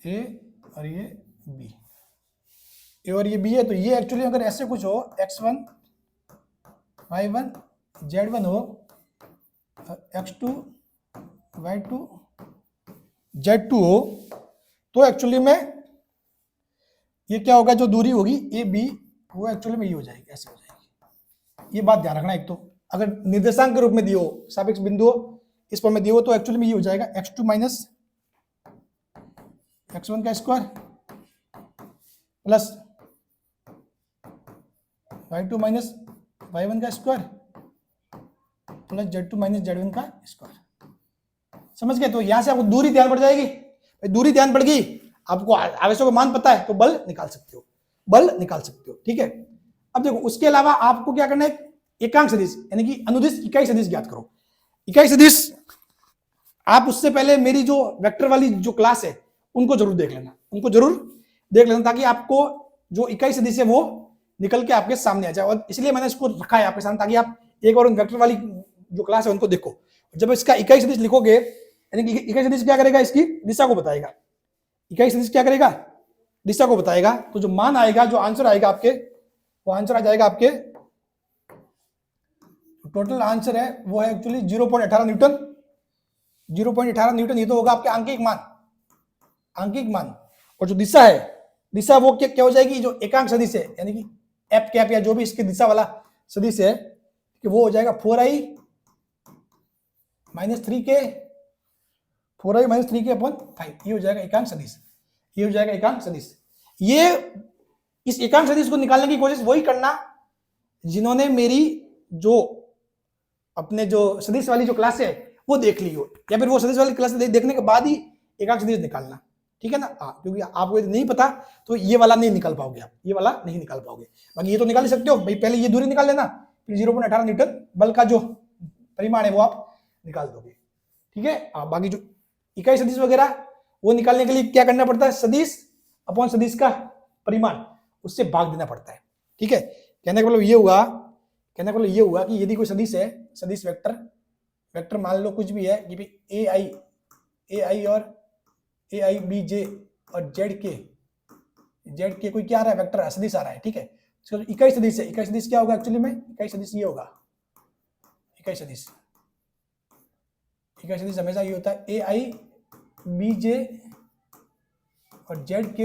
A और ये B, A और ये B है, तो ये एक्चुअली अगर ऐसे कुछ हो, x1 y1 z1 हो, x2 y2 z2 हो, तो एक्चुअली में ये क्या होगा, जो दूरी होगी AB, वो एक्चुअली में ये हो जाएगी, ऐसे हो जाएगी। ये बात ध्यान रखना। एक तो अगर निर्देशांक के रूप में दियो, सापेक्ष बिंदु इस पर में दियो, तो एक्चुअली में ये हो जाएगा x2 माइनस x1 का square plus y2 minus y1 का square plus z2 minus z1 का स्क्वायर। समझ गए? तो यहां से आपको दूरी ध्यान पड़ जाएगी, दूरी ध्यान पड़ गई, आपको आवेशों का मान पता है, तो बल निकाल सकते हो। ठीक है, अब देखो, उसके अलावा आपको क्या करना है, एकांक सदिश यानी कि अनुदिश इकाई सदिश ज्ञात करो। इकाई सदिश आप उससे पहले मेरी जो वेक्टर वाली जो क्लास है उनको जरूर देख लेना, ताकि आपको जो इकाई सदिश है वो निकल के आपके सामने आ जाए। और इसलिए मैंने इसको रखा है आपके सामने, ताकि आप एक बार उन वेक्टर वाली जो क्लास है उनको देखो। जब इसका इकाई सदिश लिखोगे, यानी कि इकाई सदिश क्या करेगा, इसकी दिशा को बताएगा। इकाई सदिश क्या करेगा, दिशा को बताएगा। तो जो मान आएगा, जो आंसर आएगा आपके, वो आंसर आ जाएगा आपके, टोटल आंसर है वो है एक्चुअली 0.18 न्यूटन। 0.18 न्यूटन ये तो होगा आपके आंकिक मान। और जो दिशा है, दिशा वो क्या हो जाएगी, जो एकांक सदिश है यानी कि एफ कैप या जो भी इसकी दिशा वाला सदिश है, कि वो हो जाएगा 4i माइनस 3k अपॉन 5। ये हो जाएगा एकांक सदिश। ये इस एकांक सदिश को निकालने की कोशिश वही करना जिन्होंने मेरी जो अपने जो सदिश वाली जो क्लास है वो देख ली हो, या फिर वो सदिश वाली क्लास देखने के बाद ही एकांक सदिश निकालना। ठीक है ना? क्योंकि आपको यदि नहीं पता तो ये वाला नहीं निकाल पाओगे आप, बाकी ये तो निकाल ही सकते हो भाई। पहले ये दूरी निकाल लेना, फिर 0.18 न्यूटन बल का जो परिमाण है वो आप निकाल दोगे। ठीक है, बाकी जो इकाई सदिश वगैरह वो निकालने के लिए क्या करना पड़ता है, सदिश अपॉन सदिश का परिमाण, उससे भाग देना पड़ता है। ठीक है, कहने का मतलब ये हुआ कि यदि कोई सदिश है, सदिश वेक्टर मान लो कुछ भी है कि भाई ai और ai bj और zk कोई क्या आ रहा है, वेक्टर सदिश आ रहा है। ठीक है, इसका इकाई सदिश है। इकाई सदिश क्या होगा एक्चुअली में, इकाई सदिश ये होगा, इकाई सदिश हमेशा ये होता है ai bj और zk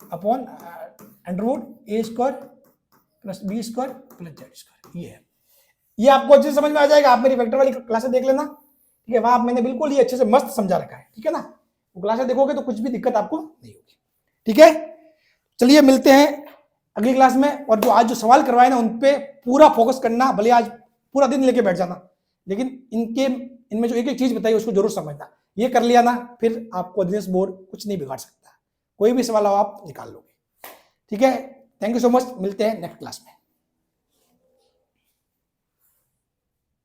upon Underwood a square plus b square plus z square. ये आपको अच्छे से समझ में आ जाएगा। आप मेरी वेक्टर वाली क्लासेस देख लेना। ठीक है, वहां मैंने बिल्कुल ये अच्छे से मस्त समझा रखा है। ठीक है ना? वो क्लासेस देखोगे तो कुछ भी दिक्कत आपको नहीं होगी। ठीक है, चलिए मिलते हैं अगली क्लास में। और जो आज जो सवाल करवाए ना, उन पे पूरा फोकस करना, भले आज पूरा दिन लेके बैठ जाना, लेकिन इनमें जो एक चीज बताई उसको जरूर समझना। ये कर लिया ना, फिर आपको दिनेश बोर्ड कुछ नहीं बिगाड़ सकता। कोई भी सवाल हो आप निकाल लोगे। ठीक है, थैंक यू सो मच, मिलते हैं नेक्स्ट क्लास में।